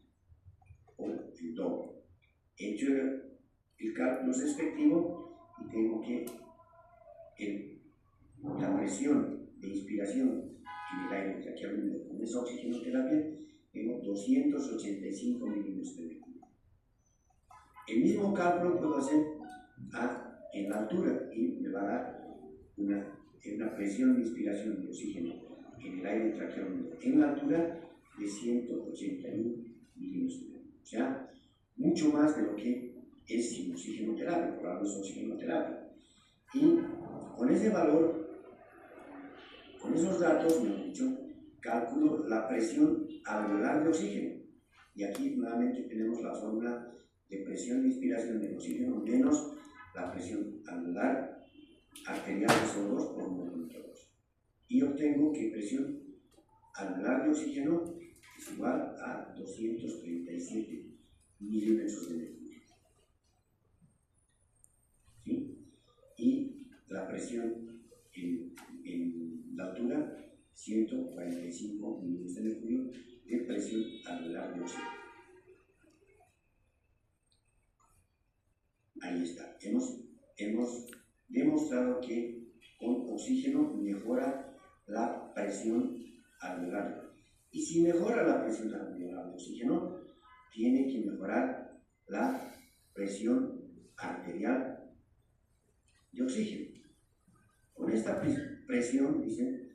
o el doble. He hecho el cálculo respectivo y tengo que la presión de inspiración en el aire traqueal húmedo con esa oxigenoterapia, tengo 285 milímetros de mercurio. El mismo cálculo puedo hacer en la altura y me va a dar una presión de inspiración de oxígeno en el aire traqueal húmedo en la altura de 181 milímetros de mercurio. O sea, mucho más de lo que es sin oxigenoterapia, por algo es oxigenoterapia. Y con ese valor, con esos datos, mejor dicho, calculo la presión alveolar de oxígeno. Y aquí nuevamente tenemos la fórmula de presión de inspiración de oxígeno menos la presión alveolar arterial de CO2 por 1.2. Y obtengo que presión alveolar de oxígeno es igual a 237 milímetros de mercurio. ¿Sí? Y la presión en la altura, 145 milímetros de mercurio de presión alveolar de oxígeno. Ahí está. Hemos demostrado que con oxígeno mejora la presión alveolar. Y si mejora la presión alveolar de oxígeno, tiene que mejorar la presión arterial de oxígeno. Con esta presión, dicen,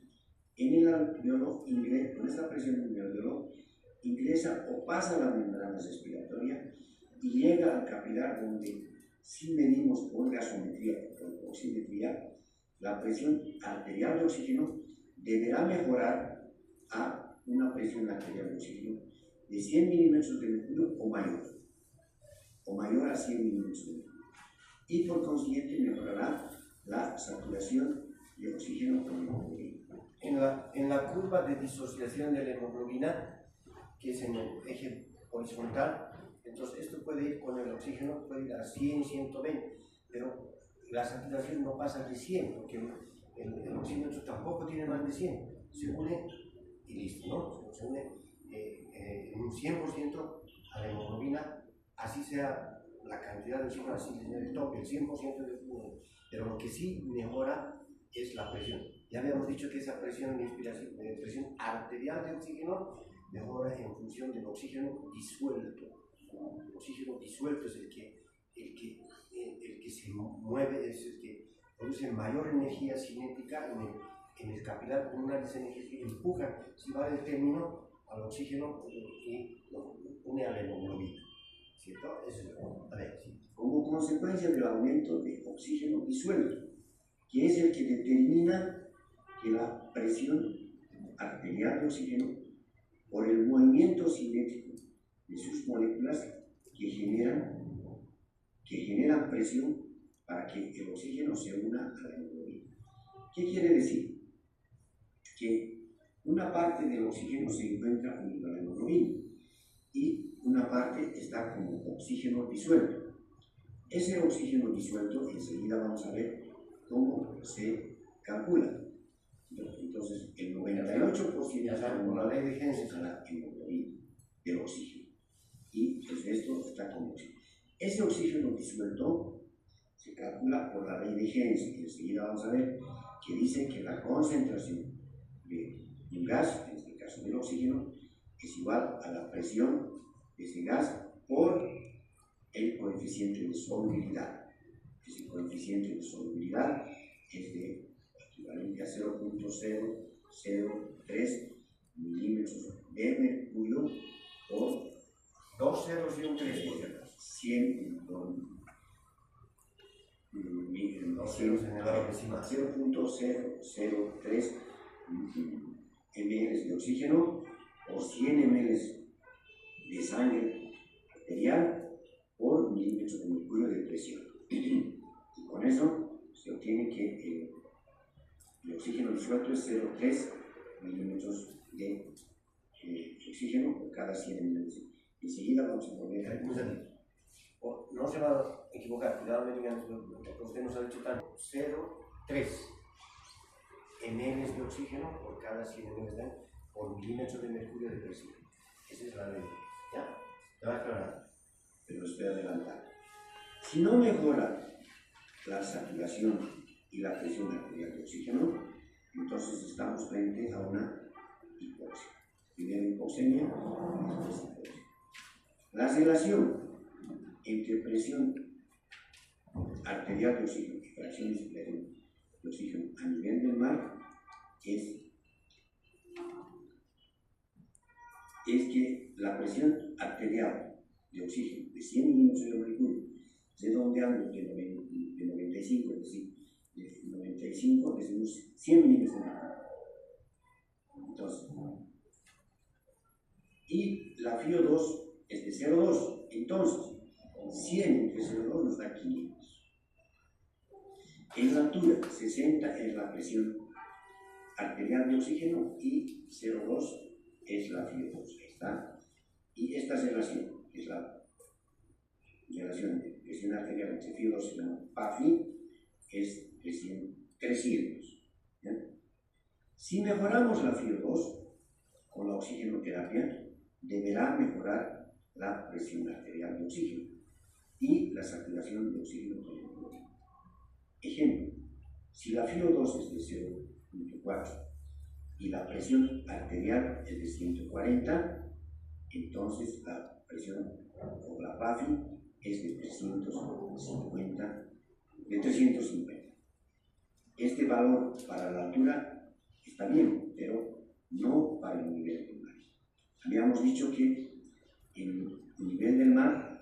en el alveolo con esta presión en el alveolo ingresa o pasa la membrana respiratoria y llega al capilar donde, si medimos por gasometría o por oximetría, la presión arterial de oxígeno deberá mejorar a una presión arterial de oxígeno de 100 milímetros de mercurio o mayor a 100 milímetros de mercurio. Y por consiguiente mejorará la saturación de oxígeno con hemoglobina. En la curva de disociación de la hemoglobina, que es en el eje horizontal, entonces esto puede ir con el oxígeno, puede ir a 100, 120, pero la saturación no pasa de 100, porque el oxímetro tampoco tiene más de 100, se une y listo, ¿no? Se une en un 100% a la hemoglobina, así sea la cantidad de oxígeno, así es el tope, el 100% del flujo. Pero lo que sí mejora es la presión. Ya habíamos dicho que esa presión de inspiración, presión arterial de oxígeno mejora en función del oxígeno disuelto. El oxígeno disuelto es el que se mueve, es el que produce mayor energía cinética en el capilar pulmonar, esa energía que empuja, si va del término al oxígeno y lo une a la hemoglobina. ¿Cierto? Eso es a ver, sí. Como consecuencia del aumento de oxígeno disuelto, que es el que determina que la presión arterial de oxígeno, por el movimiento cinético de sus moléculas que generan presión para que el oxígeno se una a la hemoglobina. ¿Qué quiere decir? Que una parte del oxígeno se encuentra unido a la hemoglobina y una parte está como oxígeno disuelto. Ese oxígeno disuelto, enseguida vamos a ver cómo se calcula. Entonces, el 98% está por la ley de Henry a la hemoglobina del oxígeno. Y el resto está como oxígeno. Ese oxígeno disuelto se calcula por la ley de Henry. Enseguida vamos a ver que dice que la concentración de un gas, en este caso del oxígeno, es igual a la presión de ese gas por el coeficiente de solubilidad. Ese coeficiente de solubilidad es de equivalente a 0.003 milímetros de mercurio por 2 ceros y un 3, por ejemplo. 100 2 ceros en el lado decimal. 0.003 ml de oxígeno o 100 ml de sangre arterial por milímetros de mercurio de presión. Y con eso se obtiene que el oxígeno disuelto es 0.3 milímetros de oxígeno por cada 100 ml. Enseguida vamos a volver a no se va a equivocar, cuidado, me digan lo que usted nos ha dicho tanto. 0.3 ml de oxígeno por cada 100 ml por milímetro de mercurio de presión. Esa es la ley. ¿Ya? ¿Te va a aclarar? Pero estoy adelantando. Si no mejora la saturación y la presión arterial de oxígeno, entonces estamos frente a una hipoxia. Primero hipoxemia y después hipoxia. La relación entre presión arterial de oxígeno y fracción de inspiración de oxígeno a nivel del mar es que la presión arterial de oxígeno de 100 milímetros de mercurio, redondeando de 95, es decir, de 95 decimos 100 milímetros de mercurio. Entonces, y la FiO2 es de 0,2. Entonces, 100 entre 0,2 nos da 500. En la altura, 60 es la presión arterial de oxígeno y 0,2 es la FiO2. ¿Está? Y esta relación, que es la relación de presión arterial entre FiO2 y la PAFI, es 300. ¿Ya? Si mejoramos la FiO2 con la oxigenoterapia, deberá mejorar la presión arterial de oxígeno y la saturación de oxígeno con hemoglobina. Ejemplo, si la FiO2 es de 0.4 y la presión arterial es de 140, entonces la presión o la PAFI es de 350. Este valor para la altura está bien, pero no para el nivel del mar. Habíamos dicho que en el nivel del mar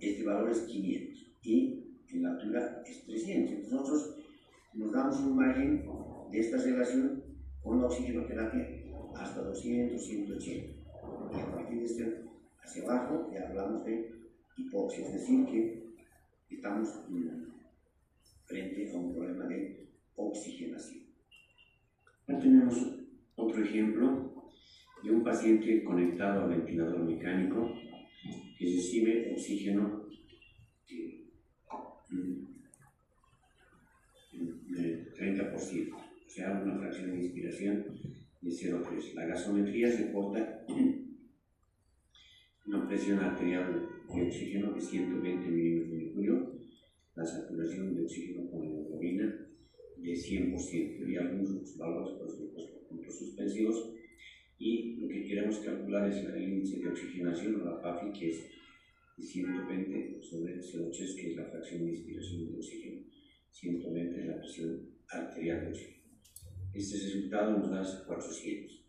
este valor es 500 y en la altura es 300. Entonces nosotros nos damos un margen de esta relación con la oxigenoterapia hasta 200, 180. Y a partir de este hacia abajo ya hablamos de hipoxia, es decir, que estamos frente a un problema de oxigenación. Aquí tenemos otro ejemplo de un paciente conectado al ventilador mecánico que recibe oxígeno 30%, o sea, una fracción de inspiración de 0,3. La gasometría reporta una presión arterial de oxígeno de 120 milímetros de mercurio, la saturación de oxígeno con hemoglobina de 100% y algunos otros valores, por supuesto, puntos suspensivos. Y lo que queremos calcular es el índice de oxigenación o la PAFI, que es de 120 sobre 0,3, que es la fracción de inspiración de oxígeno. 120 es la presión arterial de oxígeno. Este resultado nos da 400.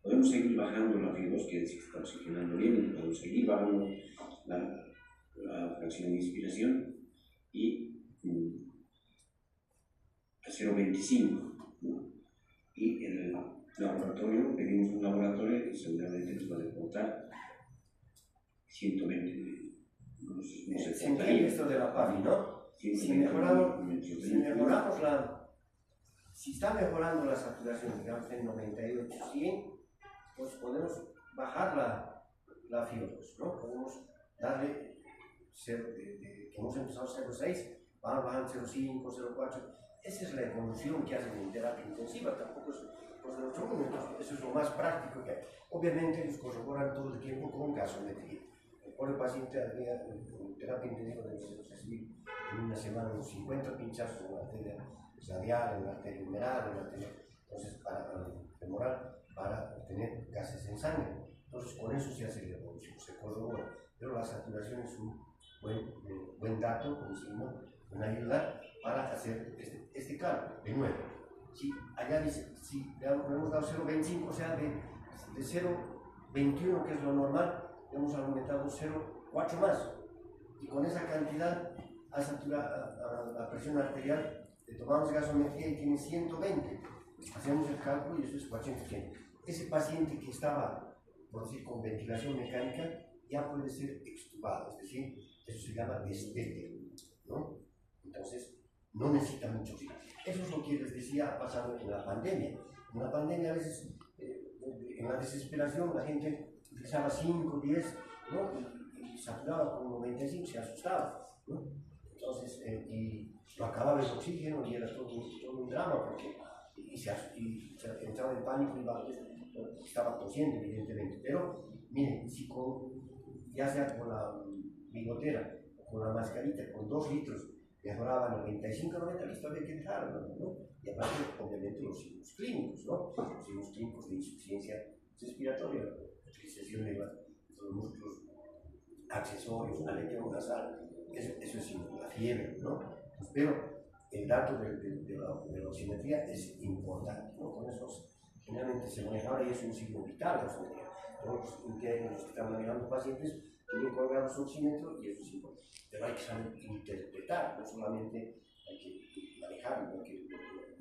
Podemos seguir bajando la FIO2, que se está oxigenando bien, y podemos seguir bajando la fracción de inspiración y a 0,25, ¿no? Y en el laboratorio, pedimos un laboratorio que seguramente nos va a reportar 120. No se Se entiende esto de la PAFI, ¿no? Si mejoramos si está mejorando la saturación, digamos en 98, 100, pues podemos bajar la FIO2, ¿no? Podemos darle, que hemos empezado 0,6, vamos bajando 0,5, 0,4. Esa es la evolución que hacen en terapia intensiva, tampoco es pues, de otro mundo. Entonces, eso es lo más práctico que hay. Obviamente ellos corroboran todo el tiempo con gasometría. Por el paciente en terapia intensiva debe recibir en una semana unos 50 pinchazos en la arteria radial, en la arteria humeral, en la arteria, entonces femoral, para obtener gases en sangre. Entonces con eso se hace la evolución, se corrobora. Pero la saturación es un buen dato, coincidimos, una ayuda para hacer este cálculo. De nuevo, si allá dice, si le hemos dado 0,25, o sea, de 0,21, que es lo normal, hemos aumentado 0,4 más, y con esa cantidad a la presión arterial le tomamos gasometría y tiene 120, hacemos el cálculo y eso es 400. Ese paciente que estaba, por decir, con ventilación mecánica, ya puede ser extubado, es decir, eso se llama destete, ¿no? Entonces, no necesita mucho oxígeno. Eso es lo que les decía ha pasado en la pandemia. En la pandemia a veces, en la desesperación, la gente utilizaba 5, 10, ¿no? y saturaba con 95, se asustaba, ¿no? Entonces, y lo acababa el oxígeno y era todo un drama, porque se entraba en pánico y estaba tosiendo, evidentemente. Pero, miren, si ya sea con la bigotera o con la mascarita, con 2 litros, mejoraba 95, 90, listo, había que dejarlo, ¿no? Y aparte, obviamente, los signos clínicos, ¿no? Los signos clínicos de insuficiencia respiratoria, utilización de los músculos accesorios, aleteo nasal, eso es signo, la fiebre, ¿no? Pues, pero el dato de la oximetría es importante, ¿no? Con eso generalmente se maneja ahora y es un signo vital la oximetría. Todos los que están manejando pacientes tienen colgado su oxímetro y eso es importante. Pero hay que saber interpretar, no solamente hay que manejar, porque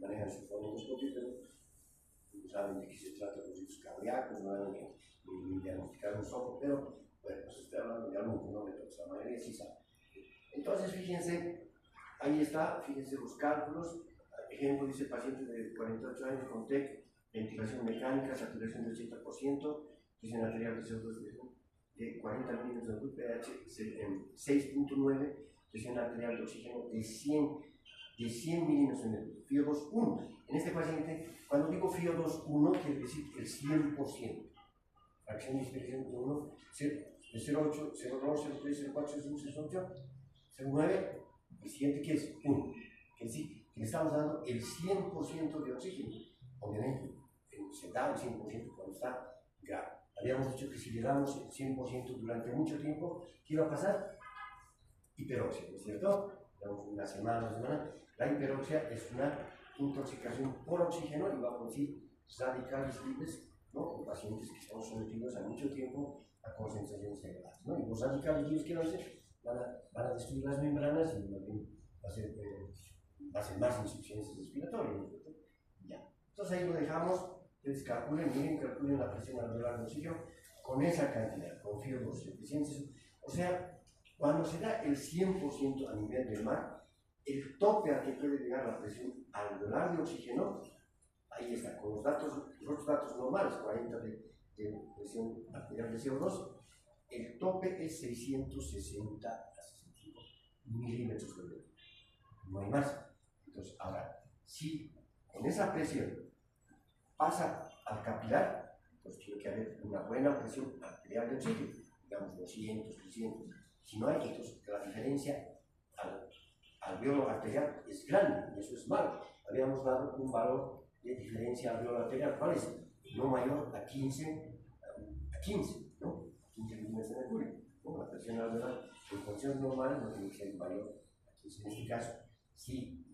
manejan su fonendoscopio, pero no saben de qué se trata los ritmos cardíacos, no saben ni diagnosticar un sopo, pero bueno, pues estoy hablando de algún cronómetros, la mayoría sí sabe. Entonces, fíjense, ahí está, fíjense los cálculos. Ejemplo, dice paciente de 48 años con TEC, ventilación mecánica, saturación del 80%, presión arterial de CO2 de 40 milímetros de pH en 6.9, presión arterial de oxígeno de 100 milímetros de mercurio, FIO2 1. En este paciente, cuando digo FIO2 1, quiere decir el 100%. Fracción de inspiración de 1, de 0,8, 0,2, 0,3, 0,4, 0,5, 0,8, 0,9, el siguiente que es 1. Quiere decir que le estamos dando el 100% de oxígeno. Obviamente, se da el 100% cuando está grave. Habíamos dicho que si le damos el 100% durante mucho tiempo, ¿qué va a pasar? Hiperoxia, ¿no es cierto? Digamos una semana. La hiperoxia es una intoxicación por oxígeno y va a producir radicales libres, ¿no? Con pacientes que están sometidos a mucho tiempo a concentraciones elevadas, ¿no? Y los radicales libres, ¿qué van a hacer? Van a destruir las membranas y va a ser más insuficiencia respiratoria, ¿no es cierto? Ya. Entonces ahí lo dejamos. Entonces calculen la presión alveolar de oxígeno con esa cantidad, con FIO2, eficiencias. O sea, cuando se da el 100% a nivel del mar, el tope al que puede llegar la presión alveolar de oxígeno, ahí está, con los otros datos normales, 40 de presión arterial de CO2, el tope es 660 a 65 milímetros de mercurio. No hay más. Entonces, ahora, Si con esa presión pasa al capilar, pues tiene que haber una buena presión arterial del sitio, digamos 200, 300. Si no hay, entonces la diferencia al alveolo arterial es grande y eso es malo. Habíamos dado un valor de diferencia alveolo arterial, ¿cuál es? No mayor a 15, ¿no? 15 milímetros de mercurio. ¿No? La presión alveolar en función normal no tiene que ser mayor a 15 en este caso. Si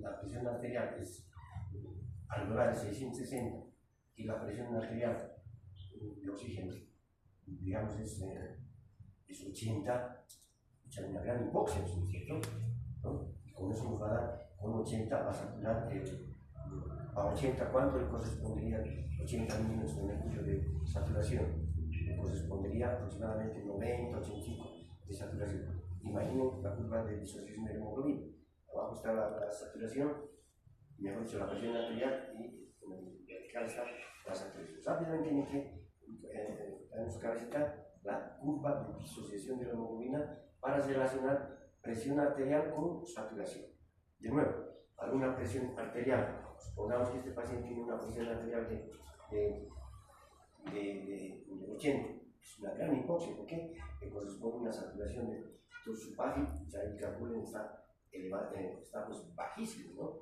la presión arterial es alveolar de 660 y la presión arterial de oxígeno, digamos, es 80, hay una gran hipoxia, ¿no es cierto? ¿No? Y con eso nos va a dar, con 80 va a saturar a 80, ¿cuánto le correspondería 80 milímetros de mercurio de saturación? Le correspondería aproximadamente 90, 85 de saturación. Imaginen la curva de disociación de hemoglobina. Abajo está la saturación, mejor dicho, la presión arterial, y en el vertical está la saturación. Rápidamente tienen que en su cabecita la curva de disociación de la hemoglobina para relacionar presión arterial con saturación. De nuevo, alguna presión arterial, supongamos que este paciente tiene una presión arterial de 80, es una gran hipoxia, ¿por qué? Le corresponde una saturación de su PAFI, ya ahí calculen, está pues bajísimo, ¿no?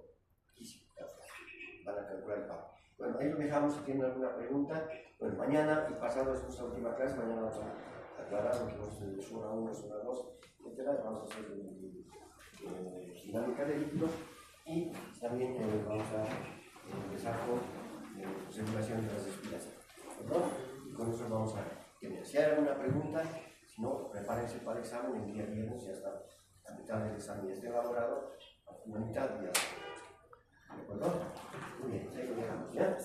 Bajísimo, van a calcular el PAFI. Bueno, ahí lo dejamos. Si tienen alguna pregunta, bueno, mañana y pasado es nuestra última clase, mañana vamos a aclarar lo que vamos a hacer de zona 1, zona 2, etc. Vamos a hacer dinámica de líquidos y también vamos a empezar con regulación de las respiraciones. ¿Perdón? Y con eso vamos a terminar. Si hay alguna pregunta, si no, prepárense para el examen el día viernes, ya está la mitad del examen ya está elaborado, una mitad ya. ¿De acuerdo? Muy bien, ahí lo dejamos, ¿ya?